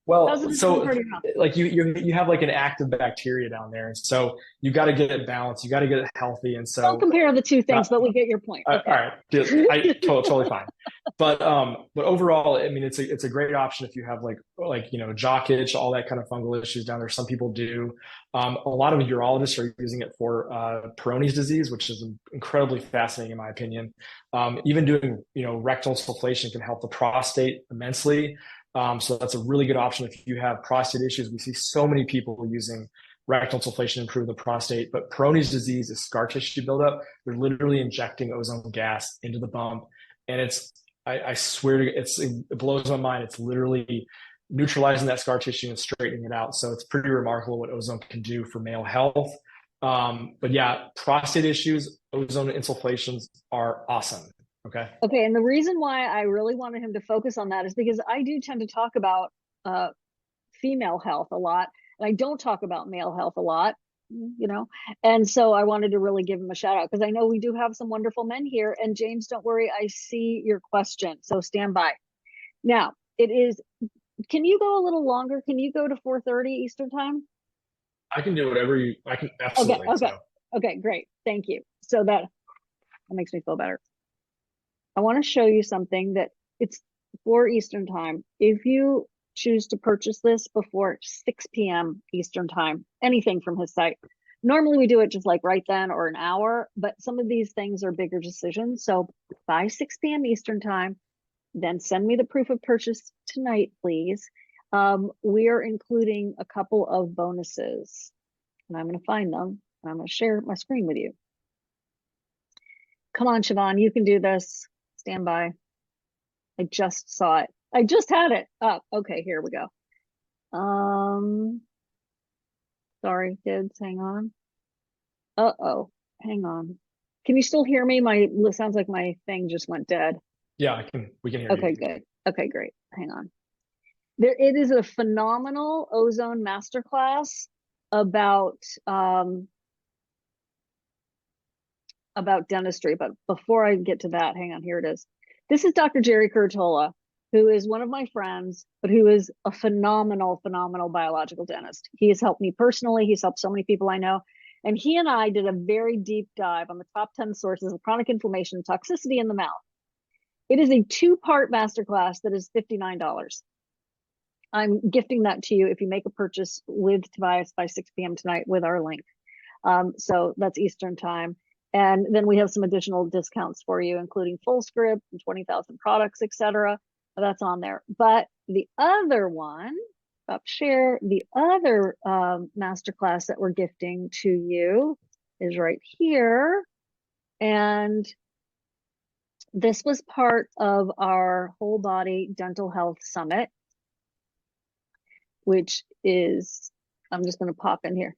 Well, so like you have like an active bacteria down there, and so you got to get it balanced. You got to get it healthy, and so don't compare the two things, but we get your point. Okay. All right, totally fine. But overall, I mean, it's a great option if you have like jock itch, all that kind of fungal issues down there. Some people do. A lot of urologists are using it for Peyronie's disease, which is incredibly fascinating in my opinion. Even doing rectal insufflation can help the prostate immensely. So that's a really good option if you have prostate issues. We see so many people using rectal insufflation to improve the prostate, but Peyronie's disease is scar tissue buildup. They're literally injecting ozone gas into the bump, and I swear to it blows my mind. It's literally neutralizing that scar tissue and straightening it out. So it's pretty remarkable what ozone can do for male health. But yeah, prostate issues, ozone insufflations are awesome. Okay. And the reason why I really wanted him to focus on that is because I do tend to talk about female health a lot, and I don't talk about male health a lot, and so I wanted to really give him a shout out because I know we do have some wonderful men here. And James, don't worry, I see your question, so stand by. Now, can you go a little longer? Can you go to 4:30 Eastern time? I can do whatever I can. Absolutely. Okay, great. Thank you. So that makes me feel better. I want to show you something that it's 4 Eastern time. If you choose to purchase this before 6 p.m. Eastern time, anything from his site, normally we do it just like right then or an hour, but some of these things are bigger decisions. So by 6 p.m. Eastern time, then send me the proof of purchase tonight, please. We are including a couple of bonuses, and I'm going to find them. I'm going to share my screen with you. Come on, Siobhan, you can do this. Stand by. I just saw it. I just had it up. Okay, here we go. Sorry, kids, hang on. Hang on. Can you still hear me? It sounds like my thing just went dead. Yeah, we can hear you. Okay, good. Okay, great. Hang on. It is a phenomenal ozone masterclass about dentistry. But before I get to that, hang on, here it is. This is Dr. Jerry Curatola, who is one of my friends, but who is a phenomenal biological dentist. He has helped me personally. He's helped so many people I know. And he and I did a very deep dive on the top 10 sources of chronic inflammation and toxicity in the mouth. It is a 2-part masterclass that is $59. I'm gifting that to you if you make a purchase with Tobias by 6 p.m. tonight with our link. So that's Eastern time. And then we have some additional discounts for you, including full script and 20,000 products, etc. That's on there. But the other one, the other masterclass that we're gifting to you is right here. And this was part of our Whole Body Dental Health Summit, which is, I'm just going to pop in here.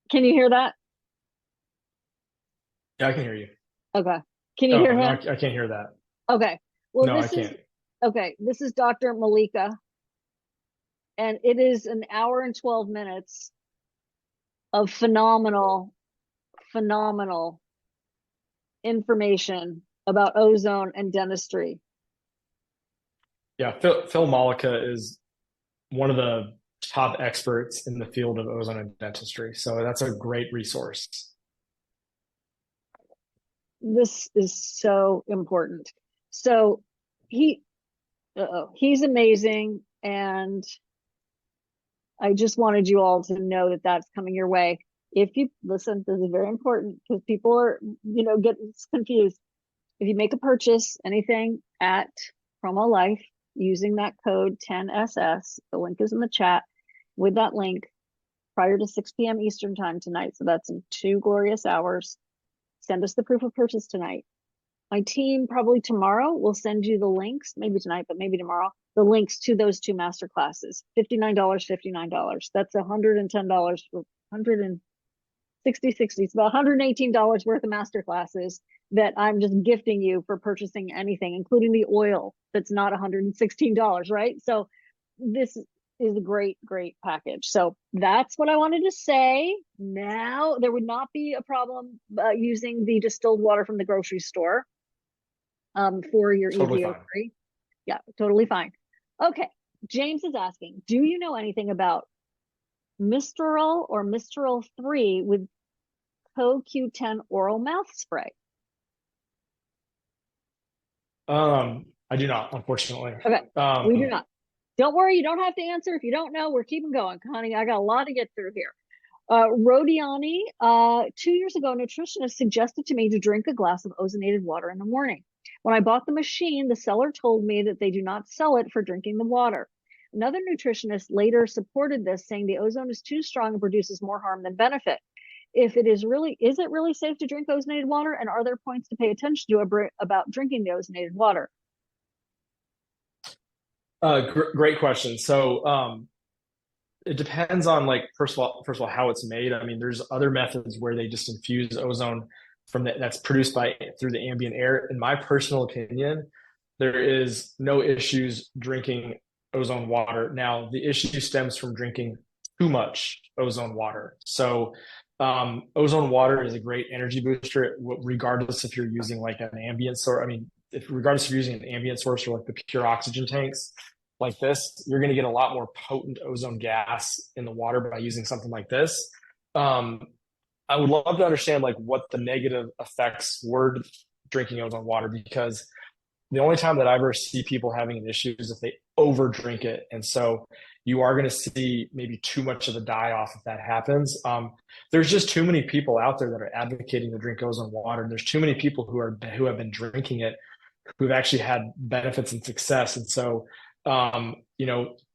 Can you hear that? Yeah, I can hear you. Okay. Can you hear him? No, I can't hear that. Okay. Well, no, I can't. Okay, this is Dr. Malika, and it is an hour and 12 minutes of phenomenal information about ozone and dentistry. Yeah, Phil Malika is one of the top experts in the field of ozone and dentistry. So that's a great resource. This is so important. So he he's amazing, and I just wanted you all to know that that's coming your way. If you listen, this is very important because people are, getting confused. If you make a purchase, anything at Promo Life using that code 10SS, the link is in the chat, with that link prior to 6 p.m. Eastern time tonight. So that's in 2 glorious hours. Send us the proof of purchase tonight. My team probably tomorrow will send you the links, maybe tonight, but maybe tomorrow, the links to those 2 master classes. $59, $59. That's $110 for 160. It's about $118 worth of master classes that I'm just gifting you for purchasing anything, including the oil that's not $116, right? So this is a great package. So that's what I wanted to say. Now, there would not be a problem using the distilled water from the grocery store for your Totally EVO3. fine. Yeah, totally fine. Okay, James is asking, do you know anything about Mistral or Mistral 3 with CoQ10 oral mouth spray? I do not, unfortunately. Okay, we do Um, not. Don't worry, you don't have to answer. If you don't know, we're keeping going, honey. I got a lot to get through here. Rodiani, 2 years ago, a nutritionist suggested to me to drink a glass of ozonated water in the morning. When I bought the machine, the seller told me that they do not sell it for drinking the water. Another nutritionist later supported this, saying the ozone is too strong and produces more harm than benefit. If it is it really safe to drink ozonated water? And are there points to pay attention to about drinking the ozonated water? great question. So, it depends on like first of all how it's made. I mean, there's other methods where they just infuse ozone that's produced by through the ambient air. In my personal opinion, there is no issues drinking ozone water. Now, the issue stems from drinking too much ozone water. So, ozone water is a great energy booster, regardless if you're using like an ambient source. I mean, regardless if you're using an ambient source or like the pure oxygen tanks like this, you're going to get a lot more potent ozone gas in the water by using something like this. Um, I would love to understand like what the negative effects were drinking ozone water, because the only time that I ever see people having an issue is if they over drink it. And so you are going to see maybe too much of a die off if that happens. There's just too many people out there that are advocating to drink ozone water. And there's too many people who have been drinking it who've actually had benefits and success. And so,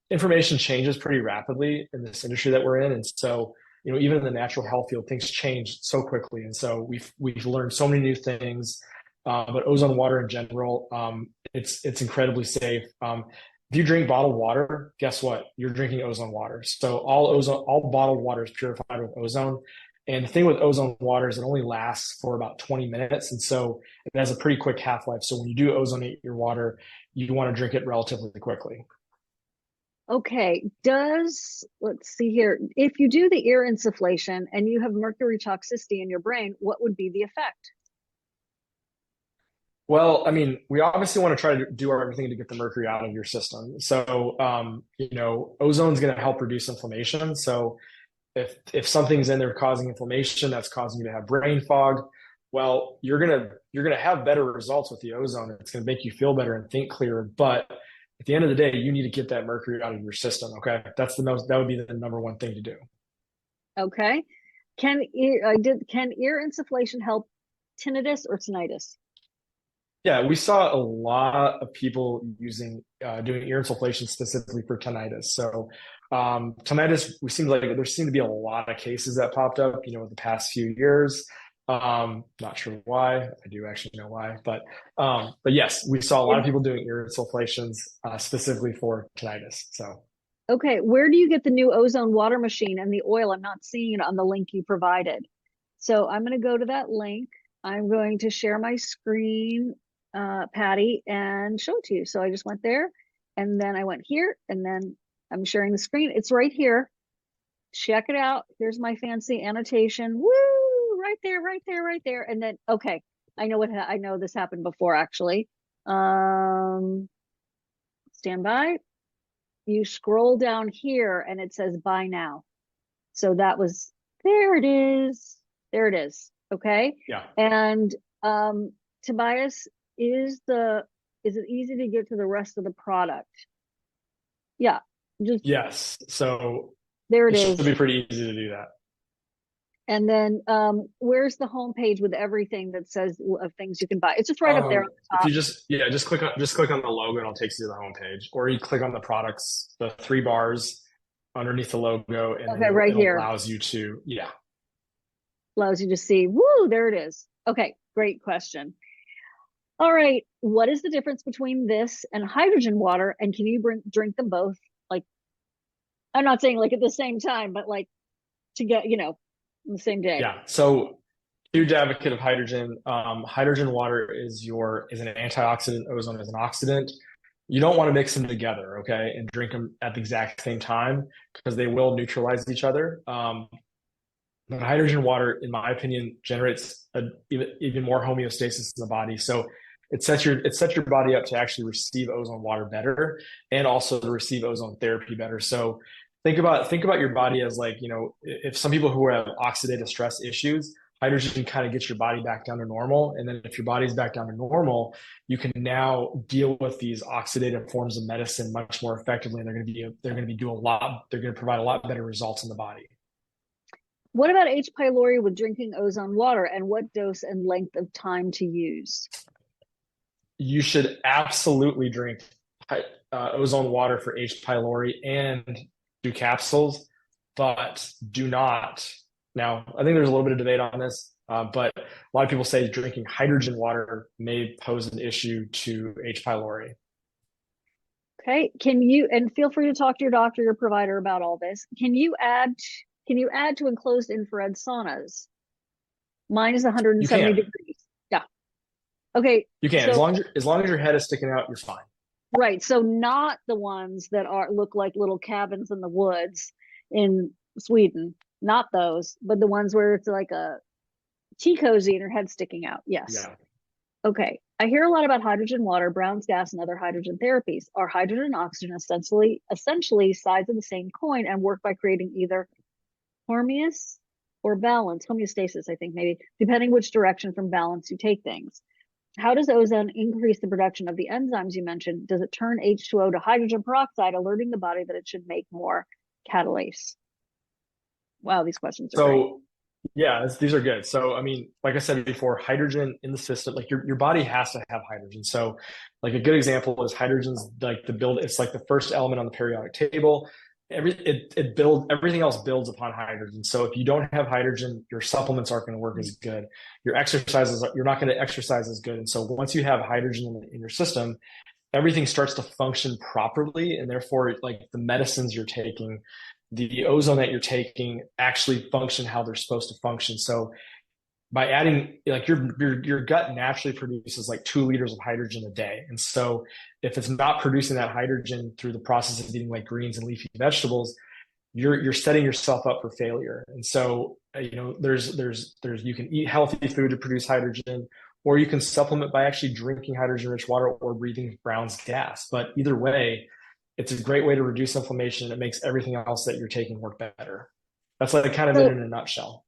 information changes pretty rapidly in this industry that we're in. And so, even in the natural health field, things change so quickly. And so we've learned so many new things. But ozone water in general, it's incredibly safe. If you drink bottled water, guess what? You're drinking ozone water. So all bottled water is purified with ozone. And the thing with ozone water is it only lasts for about 20 minutes. And so it has a pretty quick half-life. So when you do ozonate your water, you want to drink it relatively quickly. Okay, let's see here. If you do the ear insufflation and you have mercury toxicity in your brain, what would be the effect? Well, I mean, we obviously want to try to do everything to get the mercury out of your system. So, ozone is going to help reduce inflammation. So if something's in there causing inflammation, that's causing you to have brain fog, well, you're gonna have better results with the ozone. It's gonna make you feel better and think clearer. But at the end of the day, you need to get that mercury out of your system. Okay, that would be the number one thing to do. Okay, can ear insufflation help tinnitus or tinnitus? Yeah, we saw a lot of people doing ear insufflation specifically for tinnitus. So tinnitus, there seem to be a lot of cases that popped up, in the past few years. Not sure why. I do actually know why, but yes, we saw a lot of people doing ear insufflations specifically for tinnitus. So okay, where do you get the new ozone water machine and the oil? I'm not seeing it on the link you provided. So I'm going to go to that link. I'm going to share my screen. Patty and show it to you. So I just went there and then I went here and then I'm sharing the screen. It's right here. Check it out. Here's my fancy annotation. Woo! Right there, right there, right there. And then, okay, I know I know this happened before actually. Stand by. You scroll down here and it says buy now. So that was, there it is. There it is. Okay. Yeah. And Tobias, is it easy to get to the rest of the product? Yeah. Just Yes. So there it it should is. be pretty easy to do that. And then where's the home page with everything that says of things you can buy? It's just right up there on the If top. you just click on the logo and it'll take you to the home page, or you click on the products, the three bars underneath the logo, and then Okay, right it here. allows you to, yeah. Allows you to see, woo, there it is. Okay, great question. All right, what is the difference between this and hydrogen water? And can you drink them both? Like, I'm not saying like at the same time, but like to get, the same day. Yeah. So huge advocate of hydrogen. Hydrogen water is an antioxidant. Ozone is an oxidant. You don't want to mix them together, okay, and drink them at the exact same time because they will neutralize each other. But hydrogen water, in my opinion, generates even more homeostasis in the body. So it sets your body up to actually receive ozone water better and also to receive ozone therapy better. So think about your body as like, if some people who have oxidative stress issues, hydrogen kind of gets your body back down to normal. And then if your body's back down to normal, you can now deal with these oxidative forms of medicine much more effectively. And they're going to provide a lot better results in the body. What about H. pylori with drinking ozone water, and what dose and length of time to use? You should absolutely drink ozone water for H. pylori and do capsules, but do not. Now, I think there's a little bit of debate on this, but a lot of people say drinking hydrogen water may pose an issue to H. pylori. Okay, and feel free to talk to your doctor, your provider about all this. Can you add to enclosed infrared saunas? Mine is You 170 can. degrees. Yeah. Okay. You can. So As long as your head is sticking out, you're fine. right. So not the ones that look like little cabins in the woods in Sweden. Not those, but the ones where it's like a tea cozy and your head sticking out. Yes. Yeah. Okay. I hear a lot about hydrogen water, Brown's gas, and other hydrogen therapies. Are hydrogen and oxygen essentially sides of the same coin and work by creating either homeostasis, I think maybe, depending which direction from balance you take things. How does ozone increase the production of the enzymes you mentioned? Does it turn H2O to hydrogen peroxide, alerting the body that it should make more catalase? Wow, these questions are great. So yeah, these are good. So I mean, like I said before, hydrogen in the system, like your body has to have hydrogen. So like a good example is hydrogen's like it's like the first element on the periodic table. Everything else builds upon hydrogen. So if you don't have hydrogen, your supplements aren't going to work as good. You're not going to exercise as good. And so once you have hydrogen in your system, everything starts to function properly, and therefore like the medicines you're taking, the ozone that you're taking actually function how they're supposed to function. So by adding, like, your gut naturally produces like 2 liters of hydrogen a day, and so if it's not producing that hydrogen through the process of eating like greens and leafy vegetables, you're setting yourself up for failure. And so there's you can eat healthy food to produce hydrogen, or you can supplement by actually drinking hydrogen rich water or breathing Brown's gas. But either way, it's a great way to reduce inflammation. It makes everything else that you're taking work better. That's like kind of it So, in a nutshell.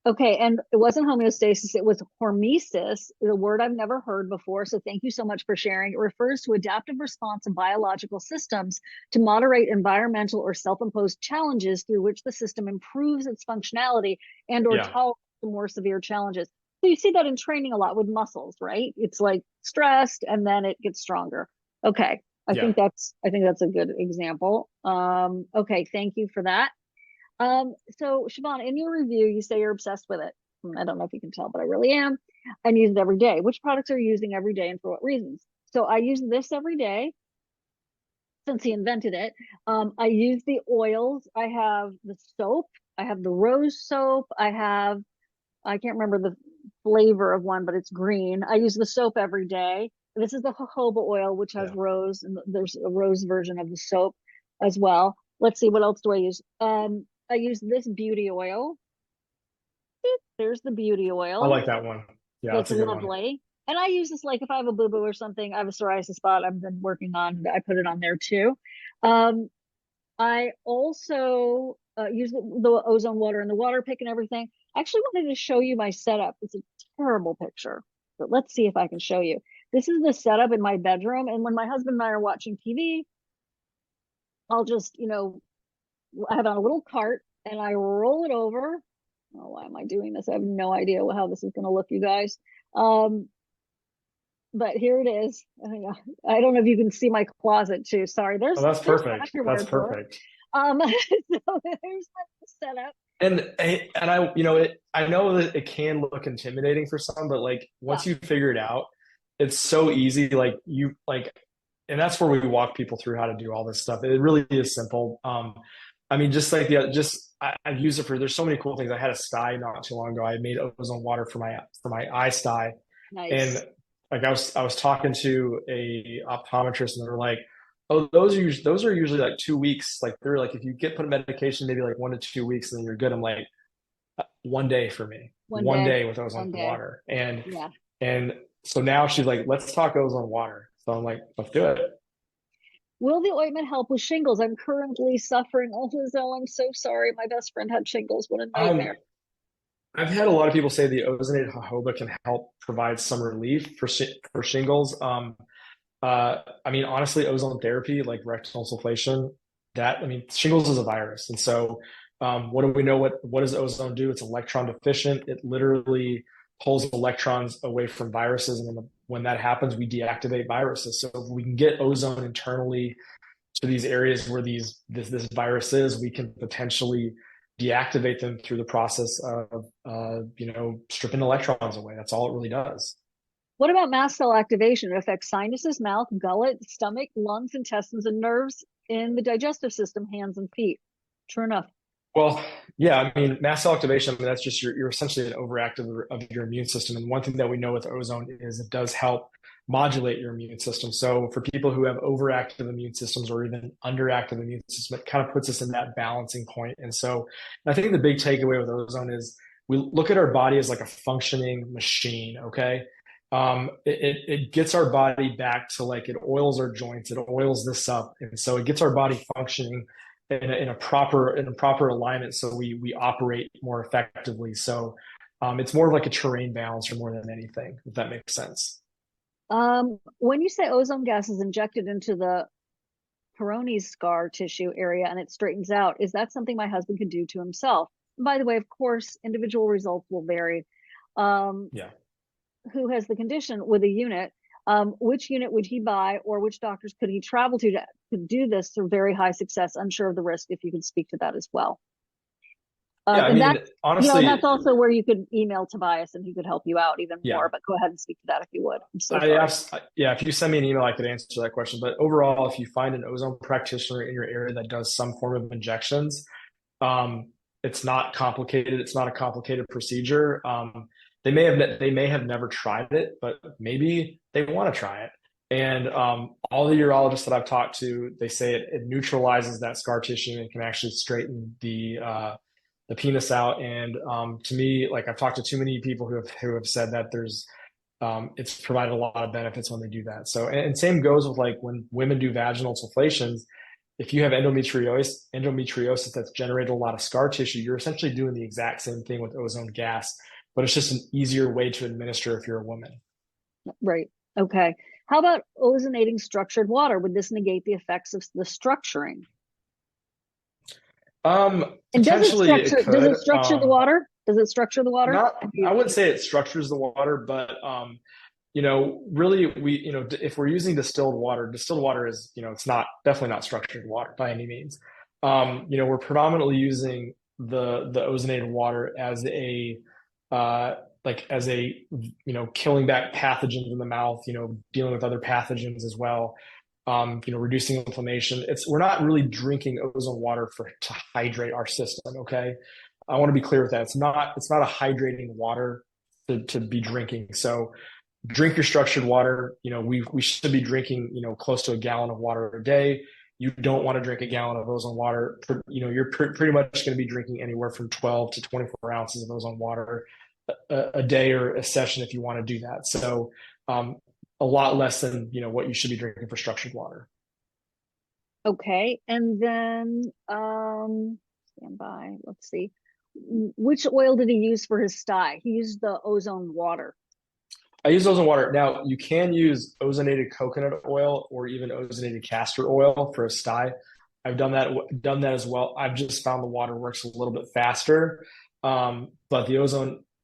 okay, and it wasn't homeostasis, it was hormesis, the word I've never heard before. So thank you so much for sharing. It refers to adaptive response in biological systems to moderate environmental or self-imposed challenges through which the system improves its functionality and or Yeah. tolerates more severe challenges. So you see that in training a lot with muscles, right? It's like stressed and then it gets stronger. Okay. I Yeah. think that's a good example. Okay, thank you for that. So Siobhan, in your review, you say you're obsessed with it. I don't know if you can tell, but I really am. And use it every day. Which products are you using every day and for what reasons? So I use this every day since he invented it. I use the oils. I have the soap. I have the rose soap. I can't remember the flavor of one, but it's green. I use the soap every day. This is the jojoba oil, which has Yeah. rose, and there's a rose version of the soap as well. Let's see, what else do I use? I use this beauty oil. There's the beauty I oil. like that one. Yeah, That's that's a good one. lovely. And I use this like if I have a boo-boo or something, I have a psoriasis spot I've been working on, I put it on there too. Um, I also use the ozone water and the water pick and everything. I actually wanted to show you my setup. It's a terrible picture, but let's see if I can show you. This is the setup in my bedroom. And when my husband and I are watching TV, I'll just, I have on a little cart and I roll it over. Oh, why am I doing this? I have no idea how this is going to look, you guys. Um, but here it is. I don't know if you can see my closet too. Sorry, Oh, there's that's there's my perfect. That's underwear drawer. perfect. So there's my setup. And I, I know that it can look intimidating for some, but like Yeah. once you figure it out, it's so easy. And that's where we walk people through how to do all this stuff. It really is simple. I mean, just like I've used it for. There's so many cool things. I had a sty not too long ago. I made ozone water for my eye sty, Nice. and like I was talking to a optometrist, and they were like, "Oh, those are usually like 2 weeks. Like they're like if you get put on medication, maybe like 1 to 2 weeks, and then you're good." I'm like, one day for me, One one day. day with ozone One day. water, and Yeah. and so now she's like, "Let's talk ozone water." So I'm like, "Let's do it." Will the ointment help with shingles? I'm currently suffering. Oh, Lizelle, I'm so sorry. My best friend had shingles. What a Um, nightmare. I've had a lot of people say the ozonated jojoba can help provide some relief for shingles. I mean, honestly, ozone therapy, like rectal insufflation, shingles is a virus, and so what do we know? What does ozone do? It's electron deficient. It literally pulls electrons away from viruses, and when that happens, we deactivate viruses. So if we can get ozone internally to these areas where this virus is, we can potentially deactivate them through the process of stripping electrons away. That's all it really does. What about mast cell activation? It affects sinuses, mouth, gullet, stomach, lungs, intestines, and nerves in the digestive system, hands, and feet. True enough. Well, yeah, I mean, mast cell activation, I mean, that's just you're essentially an overactive of your immune system. And one thing that we know with ozone is it does help modulate your immune system. So for people who have overactive immune systems or even underactive immune system, it kind of puts us in that balancing point. And so I think the big takeaway with ozone is we look at our body as like a functioning machine, okay? It gets our body back to like it oils our joints, it oils this up. And so it gets our body functioning in a proper alignment so we operate more effectively. So it's more of like a terrain balancer more than anything, if that makes sense. When you say ozone gas is injected into the Peyronie's scar tissue area and it straightens out, is that something my husband could do to himself? By the way, of course, individual results will vary. Um, Yeah. who has the condition with a unit? Which unit would he buy, or which doctors could he travel to do this through very high success? Unsure of the risk. If you could speak to that as well. Yeah, I And mean, that's, and honestly, that's also where you could email Tobias and he could help you out even yeah. more. But go ahead and speak to that if you would. I'm so sorry. Yeah, if you send me an email, I could answer that question. But overall, if you find an ozone practitioner in your area that does some form of injections, um, it's not complicated. It's not a complicated procedure. They may have never tried it, but maybe they want to try it. And all the urologists that I've talked to, they say it neutralizes that scar tissue and can actually straighten the penis out. And to me, like I've talked to too many people who have said that it's provided a lot of benefits when they do that. So, and same goes with like when women do vaginal insufflations. If you have endometriosis that's generated a lot of scar tissue, you're essentially doing the exact same thing with ozone gas, but it's just an easier way to administer if you're a woman. Right. Okay. How about ozonating structured water? Would this negate the effects of the structuring? And does it Potentially it structure? Does could. it structure the water? Does it structure the water? Not, I wouldn't say it structures the water, but really if we're using distilled water is, it's not definitely not structured water by any means. We're predominantly using the ozonated water as a killing back pathogens in the mouth, dealing with other pathogens as well. Reducing inflammation. We're not really drinking ozone water to hydrate our system. Okay, I want to be clear with that. It's not a hydrating water to be drinking. So drink your structured water. We should be drinking, close to a gallon of water a day. You don't want to drink a gallon of ozone water. You're pretty much going to be drinking anywhere from 12 to 24 ounces of ozone water a day or a session if you want to do that. So a lot less than, what you should be drinking for structured water. Okay. And then stand by. Let's see. Which oil did he use for his sty? He used the ozone water. I use ozone water. Now, you can use ozonated coconut oil or even ozonated castor oil for a sty. I've done that as well. I've just found the water works a little bit faster. But the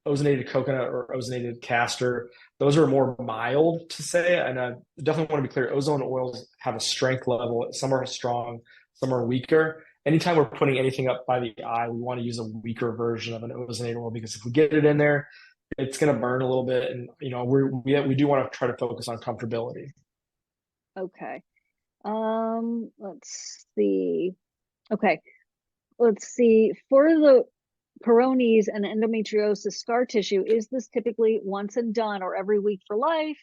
ozonated coconut or ozonated castor, those are more mild to say. And I definitely want to be clear, ozone oils have a strength level. Some are strong, some are weaker. Anytime we're putting anything up by the eye, we want to use a weaker version of an ozonated oil, because if we get it in there, it's going to burn a little bit. And, we do want to try to focus on comfortability. Okay. Let's see. Okay. Let's see. For the Peyronie's and endometriosis scar tissue, is this typically once and done, or every week for life,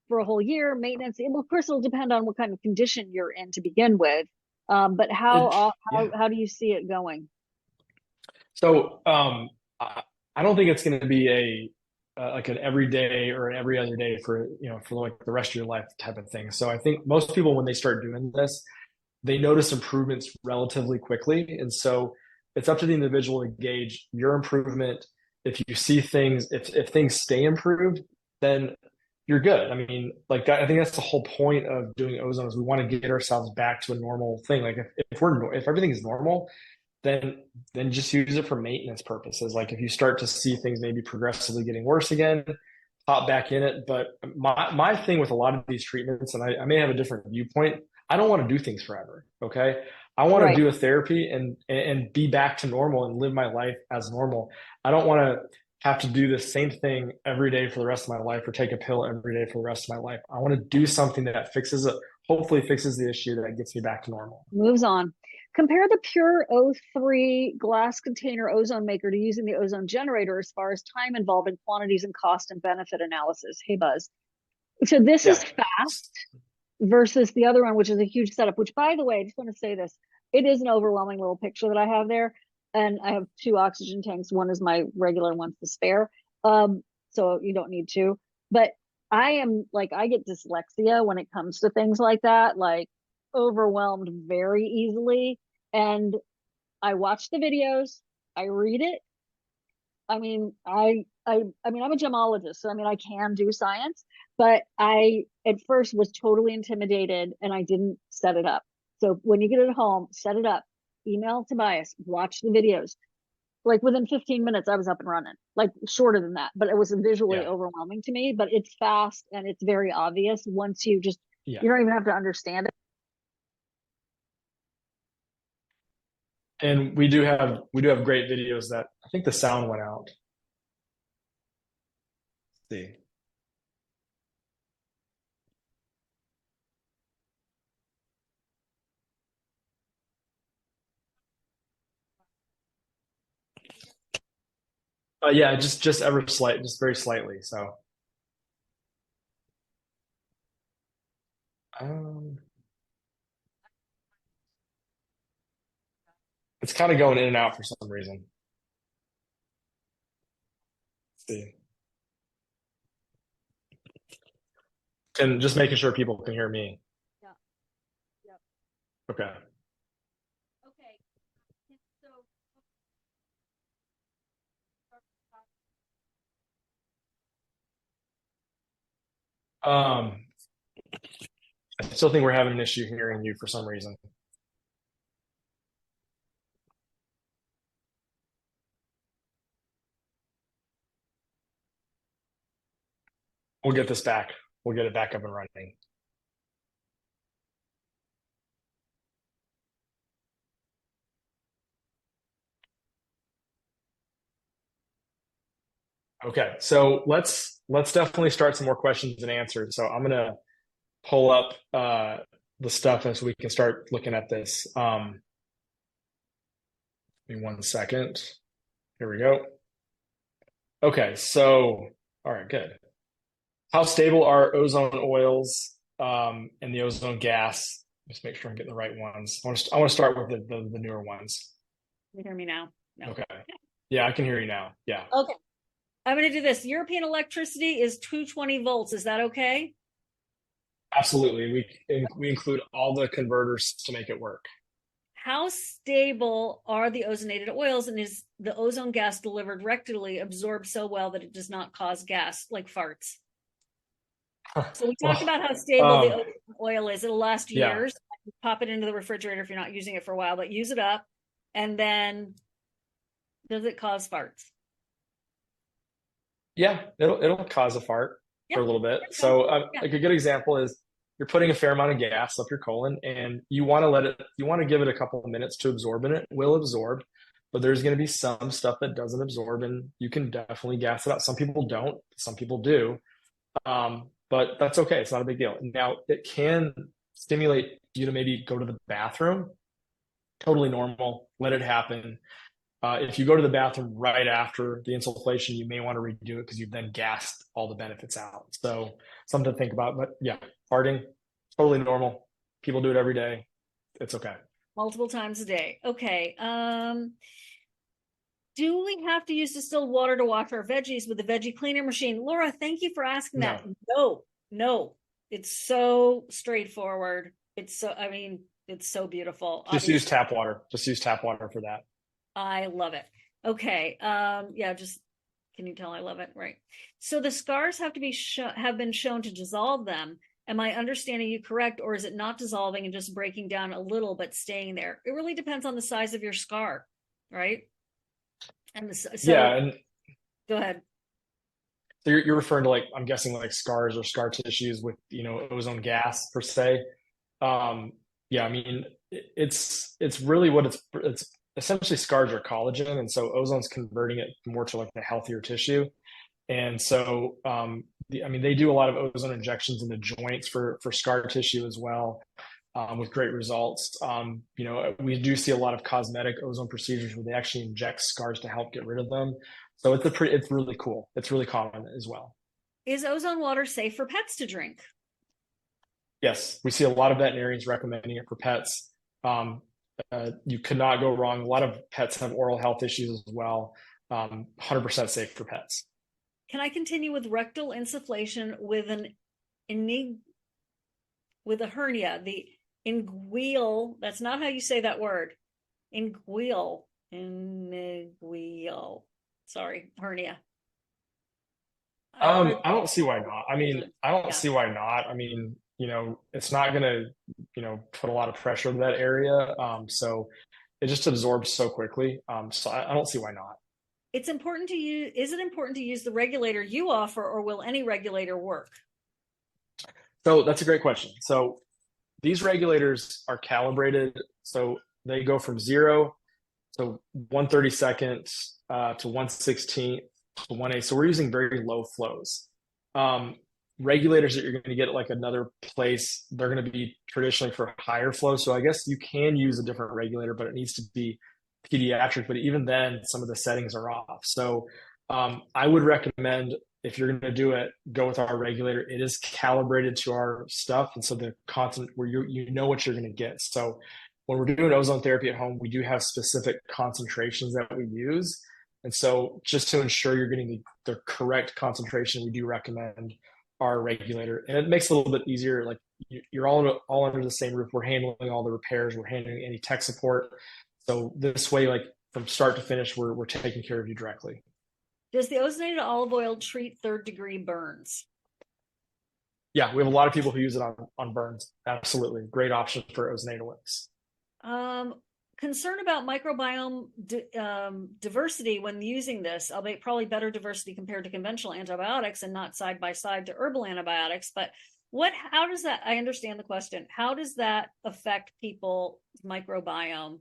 for a whole year, maintenance? Well, of course, it'll depend on what kind of condition you're in to begin with. But how do you see it going? So I don't think it's going to be like an everyday or an every other day for like the rest of your life type of thing. So I think most people, when they start doing this, they notice improvements relatively quickly. And so it's up to the individual to gauge your improvement. If you see things, if things stay improved, then you're good. I mean, like, I think that's the whole point of doing ozone, is we want to get ourselves back to a normal thing. Like if everything is normal, then just use it for maintenance purposes. Like if you start to see things maybe progressively getting worse again, hop back in it. But my thing with a lot of these treatments, and I may have a different viewpoint, I don't want to do things forever. Okay. I want to do a therapy and be back to normal and live my life as normal. I don't want to have to do the same thing every day for the rest of my life, or take a pill every day for the rest of my life. I want to do something that hopefully fixes the issue, that gets me back to normal. Moves on. Compare the pure O3 glass container ozone maker to using the ozone generator as far as time involved in quantities and cost and benefit analysis. Hey, Buzz. So this is fast versus the other one, which is a huge setup, which, by the way, I just want to say this. It is an overwhelming little picture that I have there. And I have 2 oxygen tanks. One is my regular, one's the spare. So you don't need 2. But I get dyslexia when it comes to things like that, like overwhelmed very easily. And I watch the videos, I read it. I mean, I'm a gemologist, so I mean, I can do science, but I at first was totally intimidated and I didn't set it up. So when you get it home, set it up, email Tobias, watch the videos. Like within 15 minutes, I was up and running, like shorter than that, but it was visually overwhelming to me. But it's fast and it's very obvious once you you don't even have to understand it. And we do have great videos that I think the sound went out. Let's see. Yeah, just very slightly. So, it's kind of going in and out for some reason. Let's see. And just making sure people can hear me. Yeah. Yep. Okay. Okay. So I still think we're having an issue hearing you for some reason. We'll get this back. We'll get it back up and running. Okay, so let's definitely start some more questions and answers. So I'm gonna pull up the stuff as we can start looking at this. Give me 1 second. Here we go. Okay, so all right, good. How stable are ozone oils and the ozone gas? Just make sure I'm getting the right ones. I want to start with the newer ones. Can you hear me now? No. Okay. Yeah, I can hear you now. Yeah, Okay. I'm going to do this. European electricity is 220 volts. Is that okay? absolutely. We include all the converters to make it work. How stable are the ozonated oils, and is the ozone gas delivered rectally absorbed so well that it does not cause gas like farts? So we talked Well, about how stable the um, ozone oil is. It'll last yeah, years. Pop it into the refrigerator if you're not using it for a while, but use it up. And then does it cause farts? yeah, it'll cause a fart for Yeah. a little bit. Okay. So, Yeah. like a good example is you're putting a fair amount of gas up your colon, and you want to give it a couple of minutes to absorb, and it will absorb. But there's going to be some stuff that doesn't absorb, and you can definitely gas it out. Some people don't, some people do, but that's okay. It's not a big deal. Now, it can stimulate you to maybe go to the bathroom. Totally normal. Let it happen. If you go to the bathroom right after the insulation, you may want to redo it because you've then gassed all the benefits out. So something to think about. But yeah, farting, totally normal. People do it every day. It's okay. Multiple times a day. Okay. Do we have to use distilled water to wash our veggies with the veggie cleaner machine? Laura, thank you for asking No, that. No, no. It's so straightforward. I mean, it's so beautiful. just use Obviously, tap water. Just use tap water for that. I love it. Okay. Yeah, just can you tell I love it? Right. So the scars have been shown to dissolve them. Am I understanding you correct, or is it not dissolving and just breaking down a little but staying there? It really depends on the size of your scar, right? And Yeah, so and go ahead. so you're referring to like I'm guessing like scars or scar tissues with ozone gas per se. Um, yeah, I mean it's really what it's essentially scars are collagen, and so ozone's converting it more to like the healthier tissue. And so I mean they do a lot of ozone injections in the joints for scar tissue as well. With great results. We do see a lot of cosmetic ozone procedures where they actually inject scars to help get rid of them. So it's really cool. It's really common as well. Is ozone water safe for pets to drink? Yes, we see a lot of veterinarians recommending it for pets. You could not go wrong. A lot of pets have oral health issues as well. 100% safe for pets. Can I continue with rectal insufflation with with a hernia? The inguinal, that's not how you say that word. Inguinal. Sorry, hernia. I don't see why not. I mean, I don't Yeah. see why not. I mean, it's not gonna, put a lot of pressure to that area. So it just absorbs so quickly. So I don't see why not. It's important to use. Is it important to use the regulator you offer, or will any regulator work? So that's a great question. So these regulators are calibrated. So they go from 0 to 1/32 to 1/16 to 1/8. So we're using very low flows. Um, Regulators that you're going to get at like another place, they're going to be traditionally for higher flow. So I guess you can use a different regulator, but it needs to be pediatric. But even then, some of the settings are off. So I would recommend if you're going to do it, go with our regulator. It is calibrated to our stuff, and so the constant where you know what you're going to get. So when we're doing ozone therapy at home, we do have specific concentrations that we use. And so just to ensure you're getting the correct concentration, we do recommend our regulator. And it makes it a little bit easier. Like you're all under the same roof. We're handling all the repairs. We're handling any tech support. So this way, like from start to finish, we're taking care of you directly. Does the ozonated olive oil treat third-degree burns? Yeah, we have a lot of people who use it on burns. Absolutely. Great option for ozonated oils. Concern about microbiome diversity when using this, albeit probably better diversity compared to conventional antibiotics and not side by side to herbal antibiotics. But how does that, I understand the question. How does that affect people's microbiome?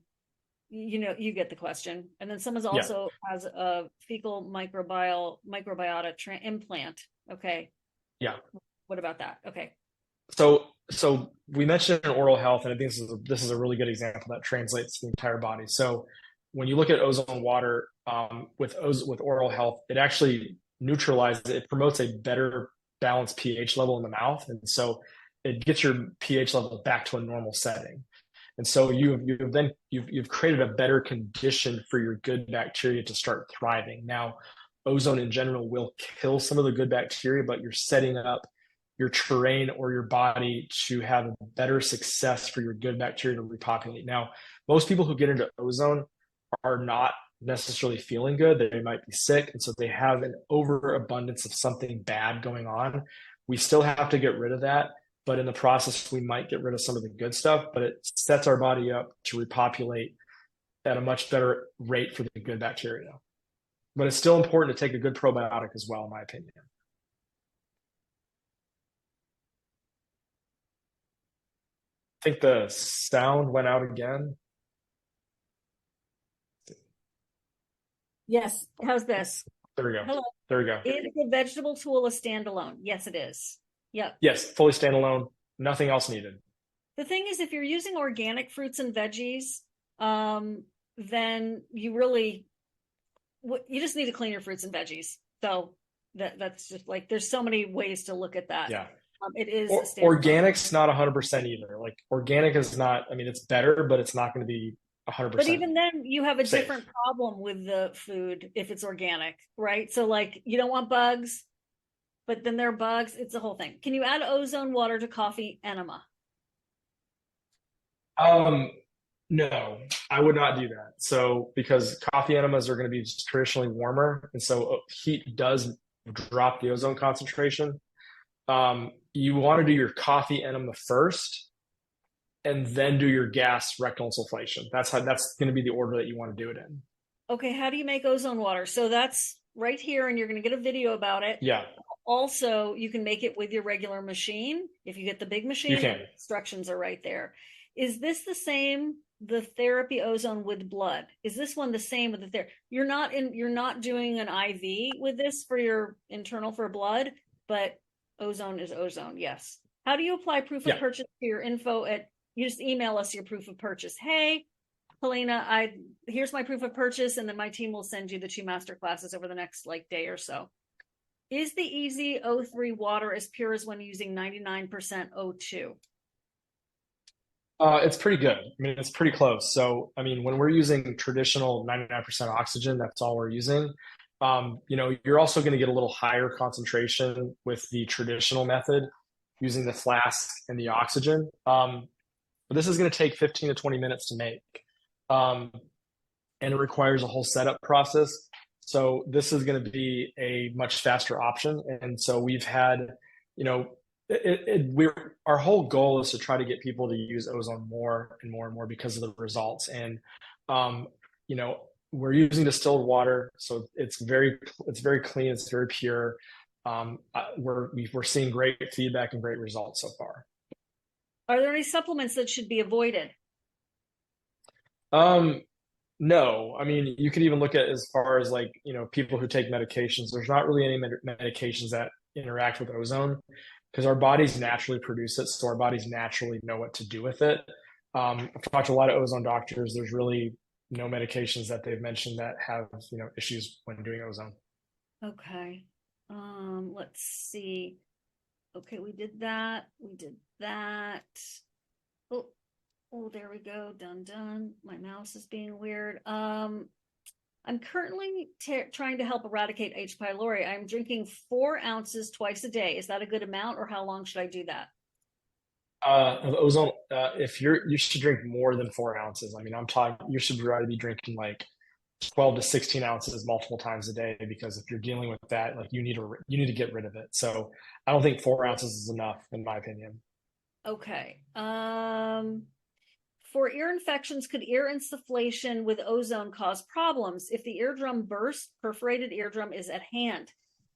You get the question. And then someone's Yeah. also has a fecal microbiota implant. Okay. Yeah. What about that? Okay. So we mentioned oral health, and I think this is a really good example that translates to the entire body. So when you look at ozone water with oral health, it actually neutralizes, it promotes a better balanced pH level in the mouth. And so it gets your pH level back to a normal setting. And so you've created a better condition for your good bacteria to start thriving. Now, ozone in general will kill some of the good bacteria, but you're setting up your terrain or your body to have a better success for your good bacteria to repopulate. Now, most people who get into ozone are not necessarily feeling good. They might be sick. And so they have an overabundance of something bad going on. We still have to get rid of that. But in the process, we might get rid of some of the good stuff, but it sets our body up to repopulate at a much better rate for the good bacteria. But it's still important to take a good probiotic as well, in my opinion. I think the sound went out again. Yes. How's this? There we go. Hello. There we go. Is the vegetable tool a standalone? Yes, it is. Yep. Yes, fully standalone. Nothing else needed. The thing is, if you're using organic fruits and veggies, then you just need to clean your fruits and veggies. So that's just like, there's so many ways to look at that. Yeah. It is organic's not 100% either. Like organic is not, I mean, it's better, but it's not going to be 100%. But even then you have a safe. different problem with the food if it's organic, right? So like you don't want bugs, but then there are bugs. It's a whole thing. Can you add ozone water to coffee enema? No, I would not do that. So because coffee enemas are going to be traditionally warmer, and so heat does drop the ozone concentration. You want to do your coffee enema first, and then do your gas rectal insufflation. That's going to be the order that you want to do it in. Okay, how do you make ozone water? So that's right here, and you're going to get a video about it. Yeah. Also, you can make it with your regular machine. If you get the big machine, you can. The instructions are right there. Is this the same, the therapy ozone with blood? Is this one the same with the therapy? You're not doing an IV with this for your internal for blood, but ozone is ozone, yes. How do you apply proof of purchase to your info you just email us your proof of purchase. Hey, Helena, here's my proof of purchase, and then my team will send you the 2 master classes over the next day or so. Is the Easy O3 water as pure as when using 99% O2? It's pretty good. I mean, it's pretty close. So, I mean, when we're using traditional 99% oxygen, that's all we're using. You're also going to get a little higher concentration with the traditional method using the flask and the oxygen. But this is going to take 15 to 20 minutes to make. And it requires a whole setup process. So this is going to be a much faster option. And so we've had, our whole goal is to try to get people to use ozone more and more and more because of the results. And, we're using distilled water. So it's very clean. It's very pure. We're seeing great feedback and great results so far. Are there any supplements that should be avoided? No. I mean, you could even look at as far as people who take medications. There's not really any medications that interact with ozone because our bodies naturally produce it. So our bodies naturally know what to do with it. I've talked to a lot of ozone doctors. There's really no medications that they've mentioned that have, issues when doing ozone. Okay. Let's see. Okay, we did that. Oh, there we go. Done. My mouse is being weird. I'm currently trying to help eradicate H. pylori. I'm drinking 4 ounces twice a day. Is that a good amount, or how long should I do that? Of ozone, you should drink more than 4 ounces. I mean, you should rather be drinking 12 to 16 ounces multiple times a day, because if you're dealing with that, you need to get rid of it. So I don't think 4 ounces is enough, in my opinion. Okay. For ear infections, could ear insufflation with ozone cause problems if the eardrum bursts, perforated eardrum is at hand?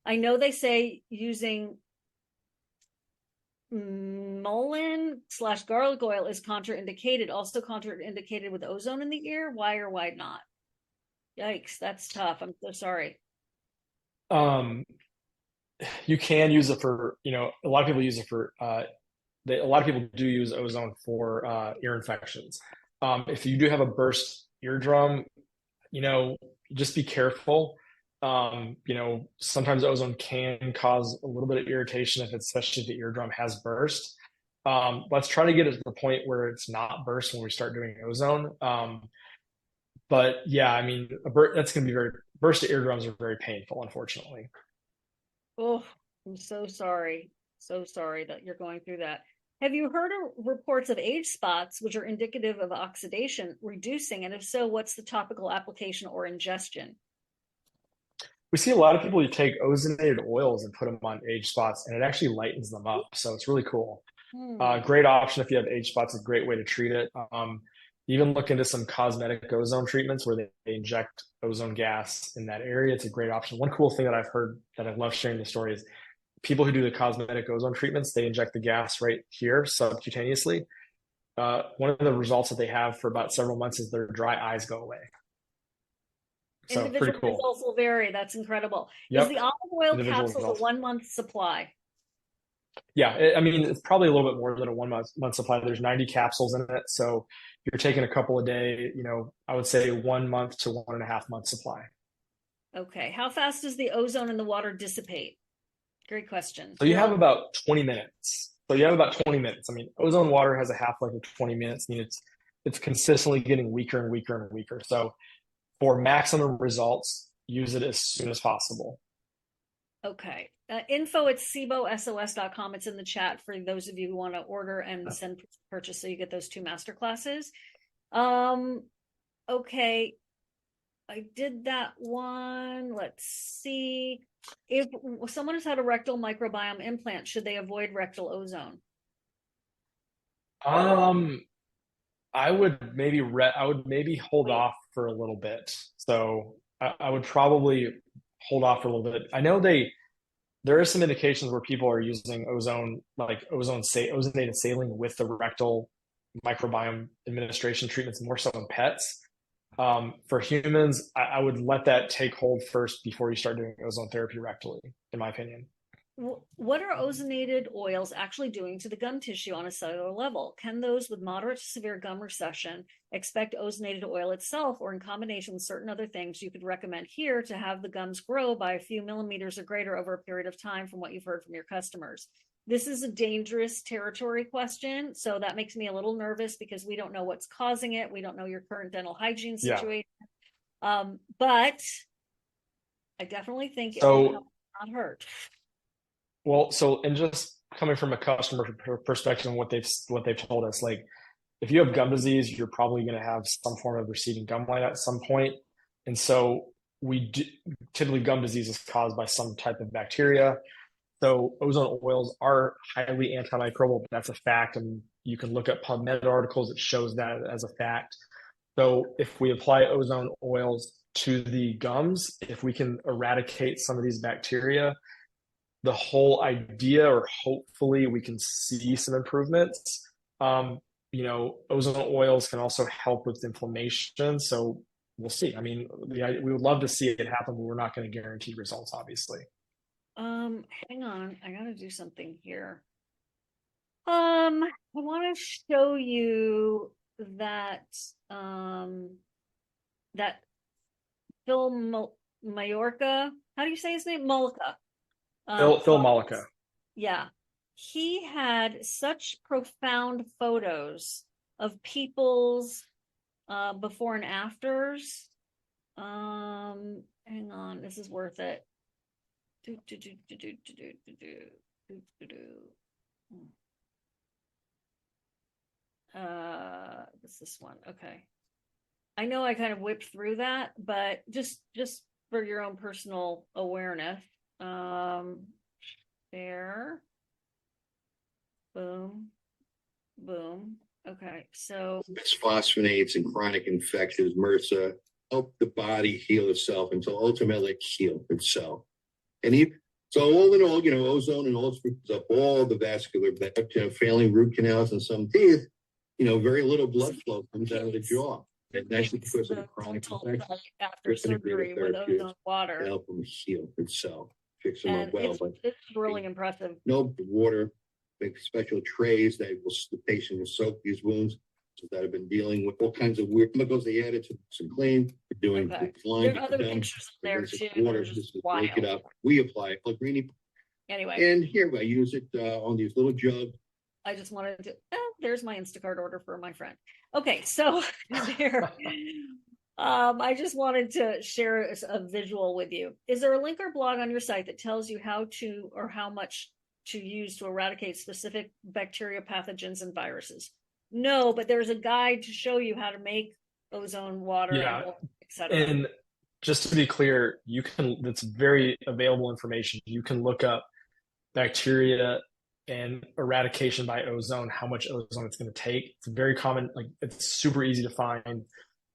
I know they say using mullein/garlic oil is contraindicated, also contraindicated with ozone in the ear. Why or why not? Yikes, that's tough. I'm so sorry. You can use it for, a lot of people use it for, a lot of people do use ozone for ear infections. If you do have a burst eardrum, just be careful. Sometimes ozone can cause a little bit of irritation especially if the eardrum has burst. Let's try to get it to the point where it's not burst when we start doing ozone. But yeah, I mean, that's going to be burst of eardrums are very painful, unfortunately. Oh, I'm so sorry. So sorry that you're going through that. Have you heard of reports of age spots, which are indicative of oxidation, reducing? And if so, what's the topical application or ingestion? We see a lot of people who take ozonated oils and put them on age spots, and it actually lightens them up. So it's really cool. Great option if you have age spots, a great way to treat it. Even look into some cosmetic ozone treatments where they inject ozone gas in that area. It's a great option. One cool thing that I've heard that I love sharing the story is people who do the cosmetic ozone treatments, they inject the gas right here subcutaneously. One of the results that they have for about several months is their dry eyes go away. So Individual pretty cool. results will vary. That's incredible. Yep. Is the olive oil Individual capsules results. a 1 month supply? Yeah, I mean, it's probably a little bit more than a 1 month supply. There's 90 capsules in it. So you're taking a couple a day, I would say 1 month to 1.5 month supply. Okay. How fast does the ozone in the water dissipate? Great question. So you have about 20 minutes. I mean, ozone water has a half-life of 20 minutes. I mean, it's consistently getting weaker and weaker and weaker. So for maximum results, use it as soon as possible. Okay. Info at SIBOSOS.com. It's in the chat for those of you who want to order and send purchase so you get those 2 master classes. Okay. I did that one. Let's see. If someone has had a rectal microbiome implant, should they avoid rectal ozone? I would maybe hold off for a little bit. So I would probably hold off for a little bit. I know there are some indications where people are using ozone, like ozonated saline with the rectal microbiome administration treatments, more so in pets. For humans, I would let that take hold first before you start doing ozone therapy rectally, in my opinion. What are ozonated oils actually doing to the gum tissue on a cellular level? Can those with moderate to severe gum recession expect ozonated oil itself, or in combination with certain other things you could recommend here to have the gums grow by a few millimeters or greater over a period of time from what you've heard from your customers? This is a dangerous territory question, so that makes me a little nervous because we don't know what's causing it. We don't know your current dental hygiene situation. Yeah. But I definitely think it will not hurt. Well, and just coming from a customer perspective and what they've told us, like if you have gum disease, you're probably going to have some form of receding gum line at some point. And so typically gum disease is caused by some type of bacteria. So ozone oils are highly antimicrobial, but that's a fact. And you can look at PubMed articles that shows that as a fact. So if we apply ozone oils to the gums, if we can eradicate some of these bacteria, the whole idea, or hopefully we can see some improvements. Ozone oils can also help with inflammation. So we'll see. I mean, we would love to see it happen, but we're not going to guarantee results, obviously. Hang on. I got to do something here. I want to show you that, that Phil Mallorca, how do you say his name? Mollica. Phil Mollica. Yeah. He had such profound photos of people's before and afters. Hang on, this is worth it. What's this one? Okay. I know I kind of whipped through that, but just for your own personal awareness. There. Boom. Boom. Okay, so bisphosphonates and chronic infections, MRSA, help the body heal itself until ultimately it heals itself. And so all in all, ozone and all screws up all the vascular, failing root canals and some teeth, very little blood flow comes out of the jaw. And that's because of the chronic infection. After surgery with ozone water. Help them heal itself, fix them up well. It's really impressive. No water, make special trays that the patient will soak these wounds. that have been dealing with all kinds of weird chemicals they added to some clean. We're doing Okay. flying There are other dump, pictures up there rinse it too. water, Just just wild. break it up. We apply Pellegrini, Anyway, and here I use it on these little jugs. I just wanted to, there's my Instacart order for my friend. Okay, so there, I just wanted to share a visual with you. Is there a link or blog on your site that tells you how to or how much to use to eradicate specific bacteria, pathogens, and viruses? No, but there's a guide to show you how to make ozone water, Yeah. etc. And just to be clear, that's very available information. You can look up bacteria and eradication by ozone, how much ozone it's going to take. It's very common, like it's super easy to find.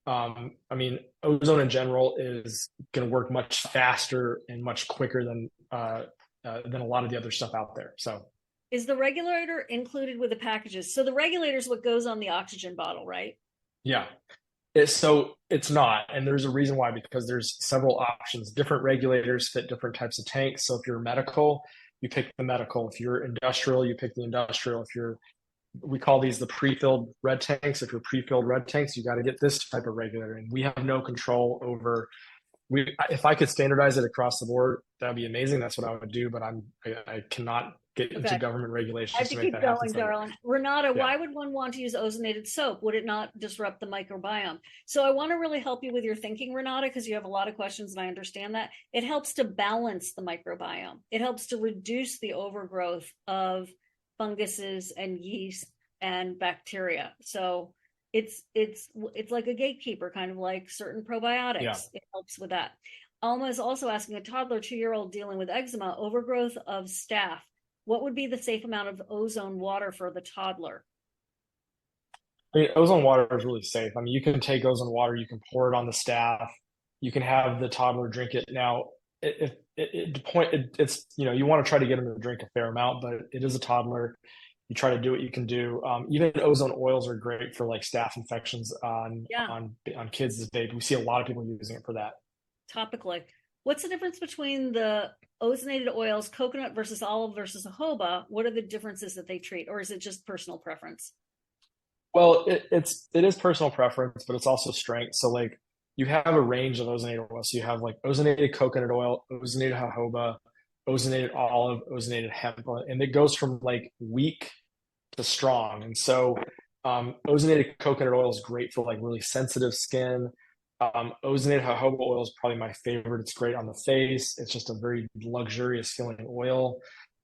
I mean, ozone in general is going to work much faster and much quicker than a lot of the other stuff out there. So, is the regulator included with the packages? So the regulator is what goes on the oxygen bottle, right? yeah. So it's not, and there's a reason why, because there's several options. Different regulators fit different types of tanks. So if you're medical, you pick the medical. If you're industrial, you pick the industrial. We call these the pre-filled red tanks. If you're pre-filled red tanks, you got to get this type of regulator, and we have no control over. If I could standardize it across the board, that'd be amazing. That's what I would do, but I cannot get into government regulations. I have to make keep that going, happen. darling. Renata, Yeah. why would one want to use ozonated soap? Would it not disrupt the microbiome? So I want to really help you with your thinking, Renata, because you have a lot of questions and I understand that. It helps to balance the microbiome. It helps to reduce the overgrowth of funguses and yeast and bacteria. So it's like a gatekeeper, kind of like certain probiotics. Yeah. It helps with that. Alma is also asking, a toddler 2-year-old dealing with eczema, overgrowth of staph. What would be the safe amount of ozone water for the toddler? I mean, ozone water is really safe. I mean, you can take ozone water, you can pour it on the staph, you can have the toddler drink it. Now, it's you want to try to get them to drink a fair amount, but it is a toddler. You try to do what you can do. Even ozone oils are great for like staph infections on kids as baby. We see a lot of people using it for that. Topically, what's the difference between the ozonated oils, coconut versus olive versus jojoba? What are the differences that they treat, or is it just personal preference? Well, it is personal preference, but it's also strength. So like you have a range of ozonated oils. So you have like ozonated coconut oil, ozonated jojoba, ozonated olive, ozonated hemp, and it goes from like weak to strong. And so ozonated coconut oil is great for like really sensitive skin. Ozonated jojoba oil is probably my favorite. It's great on the face. It's just a very luxurious feeling oil.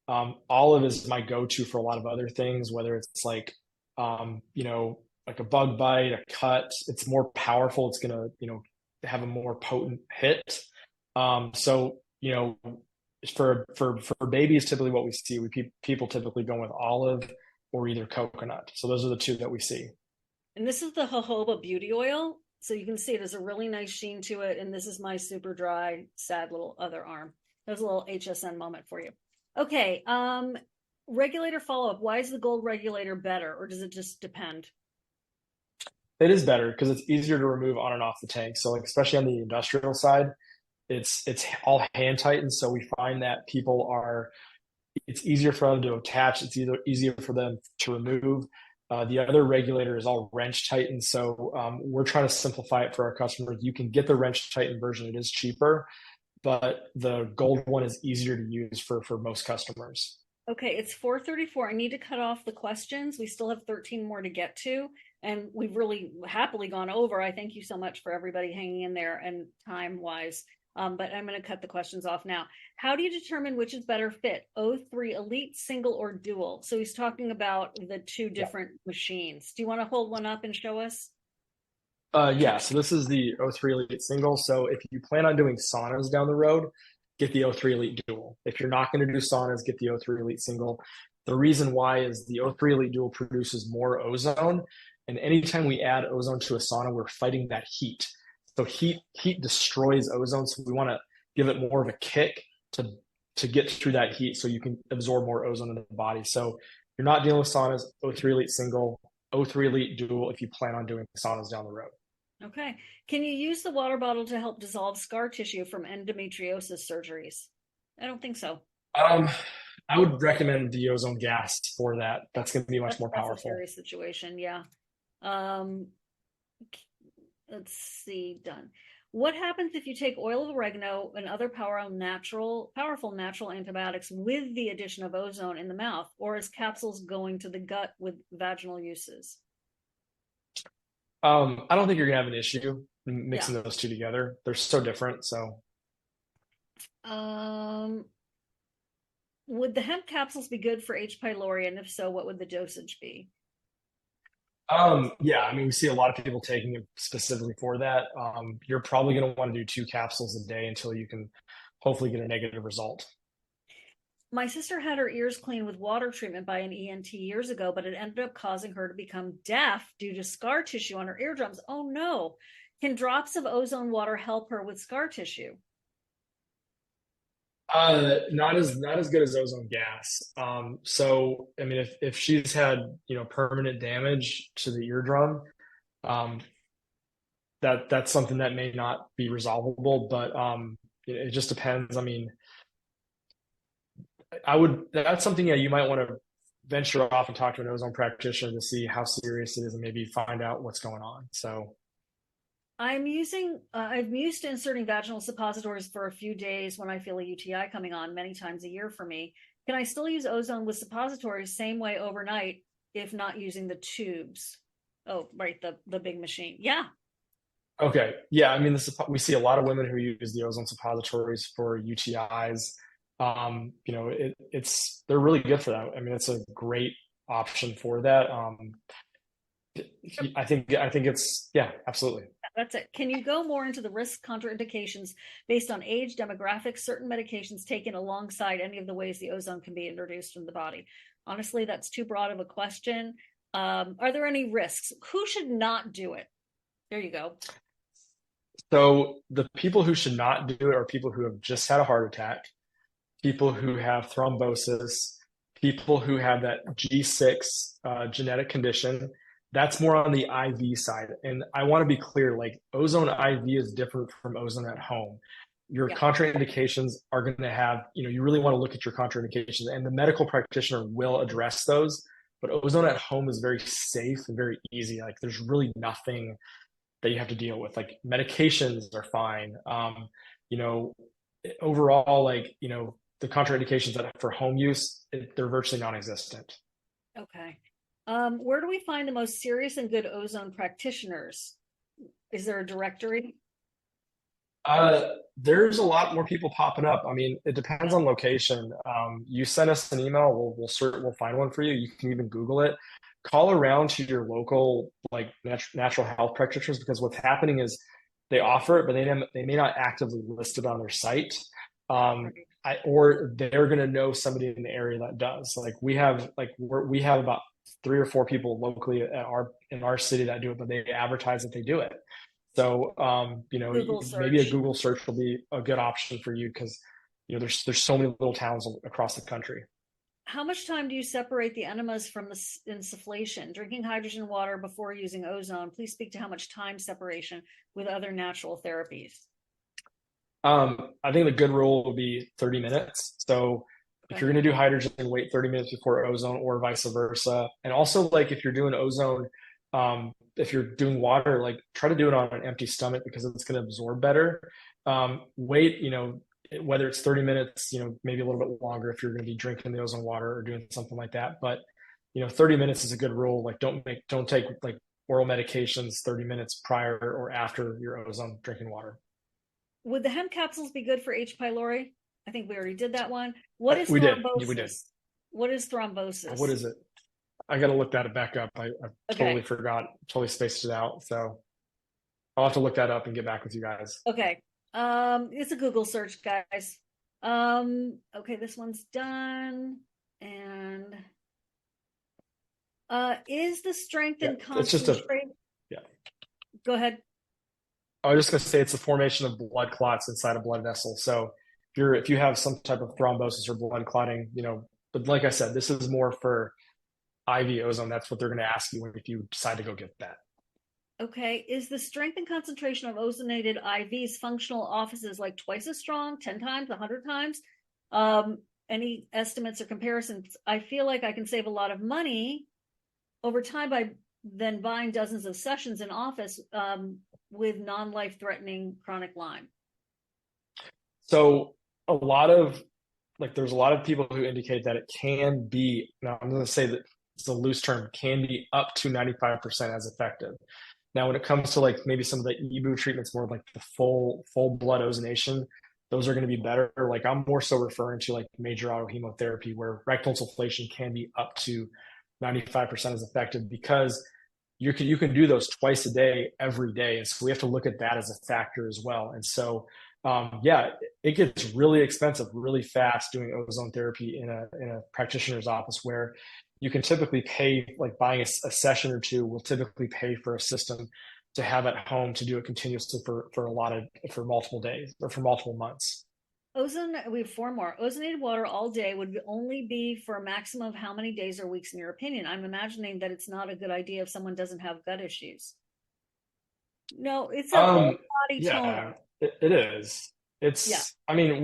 Olive is my go-to for a lot of other things, whether it's like, like a bug bite, a cut. It's more powerful. It's going to, have a more potent hit. So, for babies, typically what we see, people typically go with olive or either coconut. So those are the two that we see. And this is the jojoba beauty oil. So you can see it has a really nice sheen to it. And this is my super dry, sad little other arm. There's a little HSN moment for you. Okay. Regulator follow-up. Why is the gold regulator better, or does it just depend? It is better because it's easier to remove on and off the tank. So like, especially on the industrial side, it's all hand tightened. So we find that it's easier for them to attach. It's easier for them to remove. The other regulator is all wrench tightened. So we're trying to simplify it for our customers. You can get the wrench tightened version. It is cheaper, but the gold one is easier to use for most customers. Okay, it's 4:34. I need to cut off the questions. We still have 13 more to get to, and we've really happily gone over. I thank you so much for everybody hanging in there and time-wise. But I'm going to cut the questions off now. How do you determine which is better fit, O3 Elite, single, or dual? So he's talking about the two different machines. Do you want to hold one up and show us? Yeah, so this is the O3 Elite single. So if you plan on doing saunas down the road, get the O3 Elite dual. If you're not going to do saunas, get the O3 Elite single. The reason why is the O3 Elite dual produces more ozone. And anytime we add ozone to a sauna, we're fighting that heat. So heat destroys ozone. So we want to give it more of a kick to get through that heat so you can absorb more ozone in the body. So you're not dealing with saunas, O3 Elite single, O3 Elite dual if you plan on doing saunas down the road. Okay. Can you use the water bottle to help dissolve scar tissue from endometriosis surgeries? I don't think so. I would recommend the ozone gas for that. That's going to be much more powerful. That's a serious situation, yeah. Let's see, done. What happens if you take oil of oregano and other powerful natural antibiotics with the addition of ozone in the mouth, or is capsules going to the gut with vaginal uses? I don't think you're gonna have an issue Yeah. mixing those two together. They're so different. So Would the hemp capsules be good for H. pylori, and if so, what would the dosage be? yeah, I mean, we see a lot of people taking it specifically for that. You're probably going to want to do 2 capsules a day until you can hopefully get a negative result. My sister had her ears cleaned with water treatment by an ENT years ago, but it ended up causing her to become deaf due to scar tissue on her eardrums. Oh no. Can drops of ozone water help her with scar tissue? Not as good as ozone gas. So I mean, if she's had permanent damage to the eardrum, um, that's something that may not be resolvable, but it just depends. I mean, that's something that you might want to venture off and talk to an ozone practitioner to see how serious it is and maybe find out what's going on. So I'm used to inserting vaginal suppositories for a few days when I feel a UTI coming on many times a year for me. Can I still use ozone with suppositories same way overnight if not using the tubes? Oh, right, the big machine. Yeah. okay, yeah, I mean, we see a lot of women who use the ozone suppositories for UTIs. They're really good for that. I mean, it's a great option for that. I think it's, yeah, absolutely. That's it. Can you go more into the risk contraindications based on age, demographics, certain medications taken alongside any of the ways the ozone can be introduced in the body? Honestly, that's too broad of a question. Are there any risks? Who should not do it? There you go. So the people who should not do it are people who have just had a heart attack, people who have thrombosis, people who have that G6 genetic condition. That's more on the IV side. And I want to be clear, like ozone IV is different from ozone at home. Your contraindications are going to have, you really want to look at your contraindications, and the medical practitioner will address those. But ozone at home is very safe and very easy. Like there's really nothing that you have to deal with. Like medications are fine. Overall, the contraindications that for home use, they're virtually non-existent. Okay. Where do we find the most serious and good ozone practitioners? Is there a directory? There's a lot more people popping up. I mean, it depends on location. You send us an email, we'll find one for you. You can even Google it. Call around to your local natural health practitioners, because what's happening is they offer it, but they may not actively list it on their site. Or they're going to know somebody in the area that does. Like we have about 3 or 4 people locally in our city that do it, but they advertise that they do it. So maybe a Google search will be a good option for you, because there's so many little towns across the country. How much time do you separate the enemas from the insufflation? Drinking hydrogen water before using ozone. Please speak to how much time separation with other natural therapies. I think the good rule would be 30 minutes. So if you're going to do hydrogen, wait 30 minutes before ozone, or vice versa. And also, like if you're doing ozone, if you're doing water, like try to do it on an empty stomach, because it's going to absorb better. Wait, whether it's 30 minutes, maybe a little bit longer if you're going to be drinking the ozone water or doing something like that. But 30 minutes is a good rule. Like don't take like oral medications 30 minutes prior or after your ozone drinking water. Would the hemp capsules be good for H. pylori? I think we already did that one. What is thrombosis? We did. What is thrombosis? What is it? I got to look that back up. I totally forgot, totally spaced it out. So I'll have to look that up and get back with you guys. Okay. It's a Google search, guys. Okay, this one's done. And is the strength and concentration? Go ahead. I was just going to say it's the formation of blood clots inside a blood vessel. So if you have some type of thrombosis or blood clotting, but like I said, this is more for IV ozone. That's what they're going to ask you if you decide to go get that. Okay. Is the strength and concentration of ozonated IVs functional offices like twice as strong, 10 times, 100 times? Any estimates or comparisons? I feel like I can save a lot of money over time by than buying dozens of sessions in office with non-life-threatening chronic Lyme? So there's a lot of people who indicate that it can be, now I'm going to say that it's a loose term, can be up to 95% as effective. Now, when it comes to like maybe some of the EBU treatments, more like the full blood ozonation, those are going to be better. Like I'm more so referring to like major autohemotherapy, where rectal insufflation can be up to 95% as effective, because you can do those twice a day, every day, and so we have to look at that as a factor as well. And so, yeah, it gets really expensive really fast doing ozone therapy in a practitioner's office, where you can typically pay, like buying a session or two will typically pay for a system to have at home to do it continuously for multiple days or for multiple months. Ozone, we have 4 more. Ozonated water all day would only be for a maximum of how many days or weeks in your opinion? I'm imagining that it's not a good idea if someone doesn't have gut issues. No, it's a whole body toner. It is. Yeah. I mean,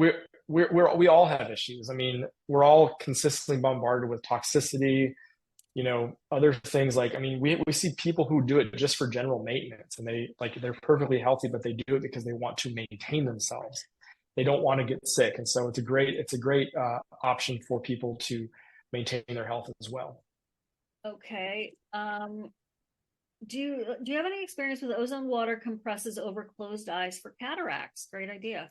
we all have issues. I mean, we're all consistently bombarded with toxicity, other things. Like, I mean, we see people who do it just for general maintenance, and they're perfectly healthy, but they do it because they want to maintain themselves. They don't want to get sick. And so it's a great option for people to maintain their health as well. Okay. Do you have any experience with ozone water compresses over closed eyes for cataracts? Great idea.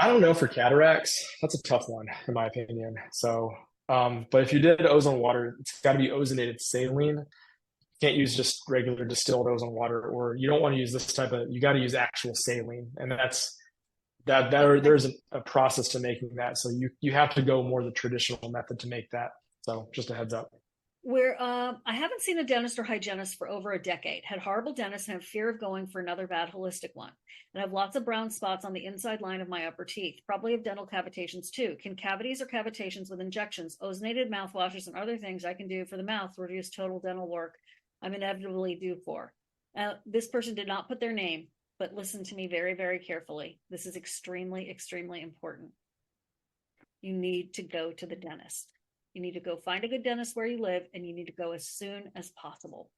I don't know for cataracts. That's a tough one, in my opinion. So, but if you did ozone water, it's got to be ozonated saline. You can't use just regular distilled ozone water, or you don't want to use this you got to use actual saline. And there's a process to making that. So you have to go more the traditional method to make that. So just a heads up. Where I haven't seen a dentist or hygienist for over a decade. Had horrible dentists and have fear of going for another bad holistic one. And I have lots of brown spots on the inside line of my upper teeth. Probably have dental cavitations too. Can cavities or cavitations with injections, ozonated mouthwashes, and other things I can do for the mouth reduce total dental work I'm inevitably due for? This person did not put their name, but listen to me very, very carefully. This is extremely, extremely important. You need to go to the dentist. You need to go find a good dentist where you live, and you need to go as soon as possible.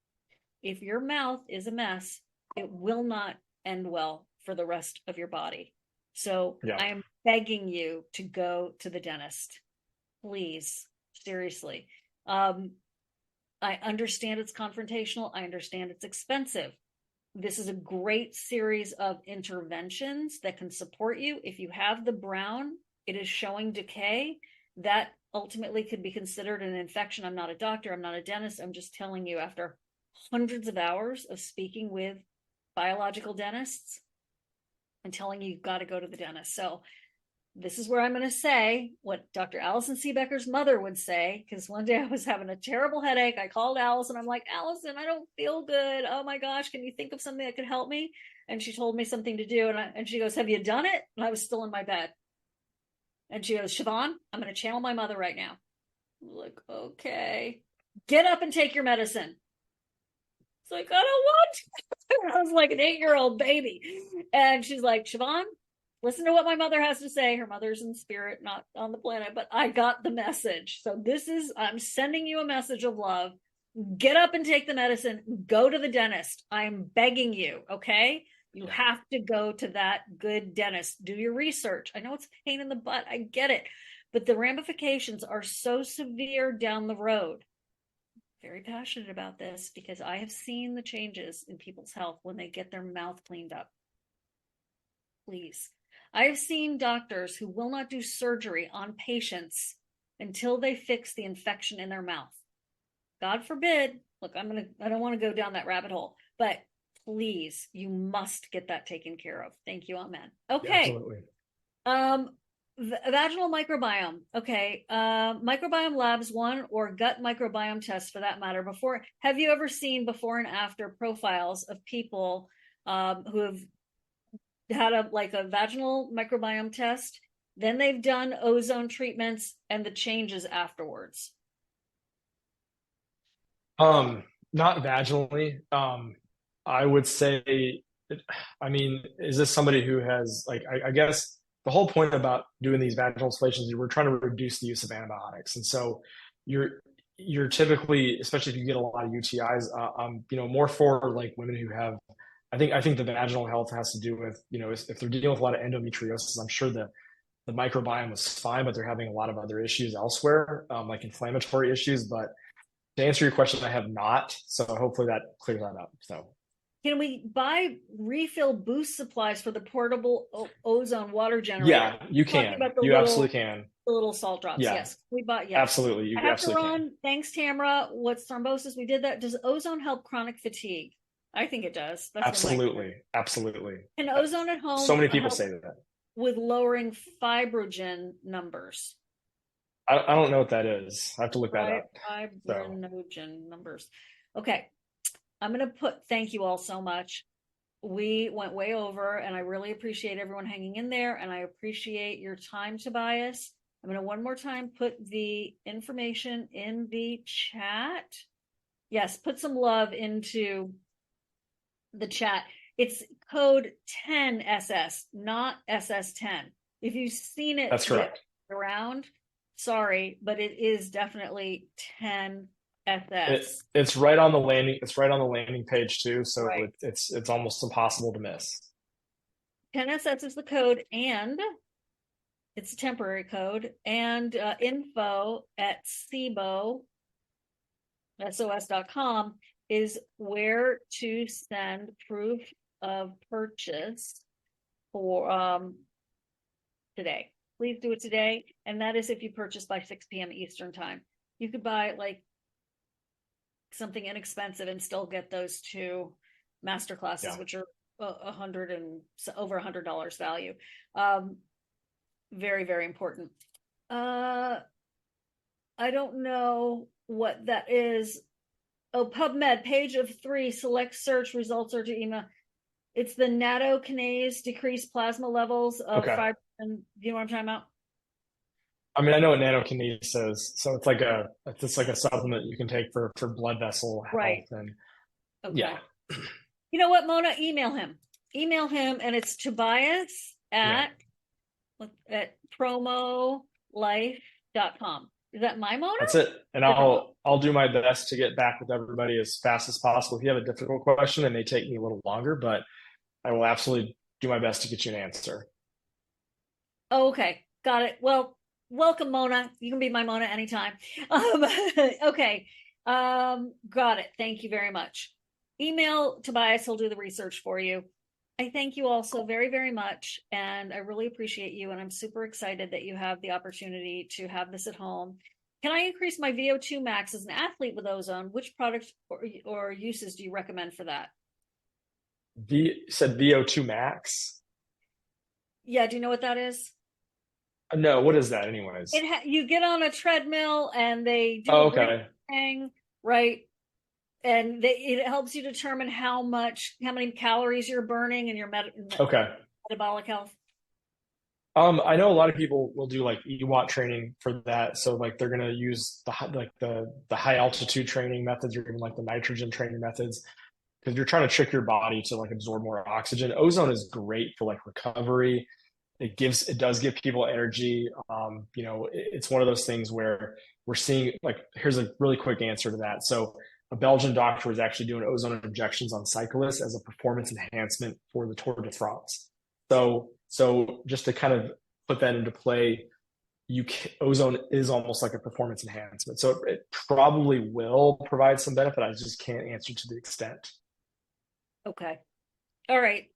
If your mouth is a mess, it will not end well for the rest of your body. So yeah. I am begging you to go to the dentist. Please, seriously. I understand it's confrontational. I understand it's expensive. This is a great series of interventions that can support you. If you have the brown, it is showing decay. That ultimately could be considered an infection. I'm not a doctor. I'm not a dentist. I'm just telling you, after hundreds of hours of speaking with biological dentists, I'm telling you, you've got to go to the dentist. So this is where I'm going to say what Dr. Allison Seebecker's mother would say, because one day I was having a terrible headache. I called Allison. I'm like, Allison, I don't feel good. Oh my gosh, can you think of something that could help me? And she told me something to do. And she goes, have you done it? And I was still in my bed. And she goes, Siobhan, I'm going to channel my mother right now. I'm like, okay. Get up and take your medicine. It's like, I don't want to. I was like an 8-year-old baby. And she's like, Siobhan, listen to what my mother has to say. Her mother's in spirit, not on the planet, but I got the message. So I'm sending you a message of love. Get up and take the medicine. Go to the dentist. I'm begging you, okay? You have to go to that good dentist. Do your research. I know it's a pain in the butt. I get it. But the ramifications are so severe down the road. Very passionate about this because I have seen the changes in people's health when they get their mouth cleaned up. Please. I have seen doctors who will not do surgery on patients until they fix the infection in their mouth. God forbid. Look, I don't want to go down that rabbit hole, but please, you must get that taken care of. Thank you. Amen. Okay. Yeah, absolutely. Vaginal microbiome. Okay. Microbiome labs, one, or gut microbiome tests for that matter. Have you ever seen before and after profiles of people who have had a vaginal microbiome test, then they've done ozone treatments and the changes afterwards? Not vaginally. I would say, I mean, is this somebody who has, I guess the whole point about doing these vaginal insufflations is we're trying to reduce the use of antibiotics. And so you're typically, especially if you get a lot of UTIs, more for like women who have, I think the vaginal health has to do with, if they're dealing with a lot of endometriosis, I'm sure the microbiome is fine, but they're having a lot of other issues elsewhere, like inflammatory issues. But to answer your question, I have not. So hopefully that clears that up. So can we buy refill boost supplies for the portable ozone water generator? yeah, you can. You absolutely can. The little salt drops. Yeah. Yes, we bought. Yes, absolutely. You I have absolutely to run. can. Thanks, Tamara. What's thrombosis? We did that. Does ozone help chronic fatigue? I think it does. That's absolutely. Absolutely. Can ozone at home? So many people say that. With lowering fibrogen numbers. I don't know what that is. I have to look that up. Fibrinogen numbers. Okay. I'm going to thank you all so much. We went way over, and I really appreciate everyone hanging in there, and I appreciate your time, Tobias. I'm going to one more time put the information in the chat. Yes, put some love into the chat. It's code 10SS, not SS10. If you've seen it that's correct around, sorry, but it is definitely 10SS. It's right on the landing. It's right on the landing page too. So right. It's almost impossible to miss. 10SS is the code, and it's a temporary code, and info at SIBO, SOS.com is where to send proof of purchase for today. Please do it today. And that is if you purchase by 6 p.m. Eastern time. You could buy like something inexpensive and still get those 2 master classes, which are over $100 value. Very, very important. I don't know what that is. Oh, PubMed, page of 3, select search, results are to email. It's the nattokinase decreased plasma levels of fibrin. Do you know what I'm talking about? I mean, I know what nattokinase is. So it's like a supplement you can take for blood vessel health. Right. And yeah. You know what, Mona? Email him, and it's Tobias at promolife.com. Is that my Mona? That's it. And I'll do my best to get back with everybody as fast as possible. If you have a difficult question, it may take me a little longer, but I will absolutely do my best to get you an answer. Oh, okay. Got it. Well, welcome, Mona. You can be my Mona anytime. Okay. Got it. Thank you very much. Email Tobias. He'll do the research for you. I thank you all so very, very much. And I really appreciate you. And I'm super excited that you have the opportunity to have this at home. Can I increase my VO2 max as an athlete with ozone? Which products or uses do you recommend for that? Said VO2 max? Yeah. Do you know what that is? No. What is that anyways? You get on a treadmill and they do okay. thing, right? And it helps you determine how many calories you're burning in your metabolic health. I know a lot of people will do like EWOT training for that. So like they're going to use the high altitude training methods, or even like the nitrogen training methods, because you're trying to trick your body to like absorb more oxygen. Ozone is great for like recovery. It does give people energy. It's one of those things where we're seeing, like, here's a really quick answer to that. So a Belgian doctor was actually doing ozone injections on cyclists as a performance enhancement for the Tour de France. So just to kind of put that into play, ozone is almost like a performance enhancement. So it probably will provide some benefit. I just can't answer to the extent. Okay. All right.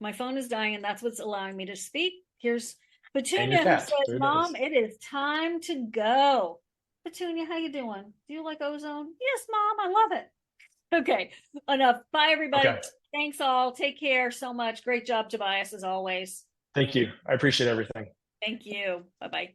My phone is dying, and that's what's allowing me to speak. Here's Petunia, who says, Mom, it is time to go. Petunia, how you doing? Do you like ozone? Yes, Mom, I love it. Okay, enough. Bye, everybody. Okay. Thanks all. Take care so much. Great job, Tobias, as always. Thank you. I appreciate everything. Thank you. Bye-bye.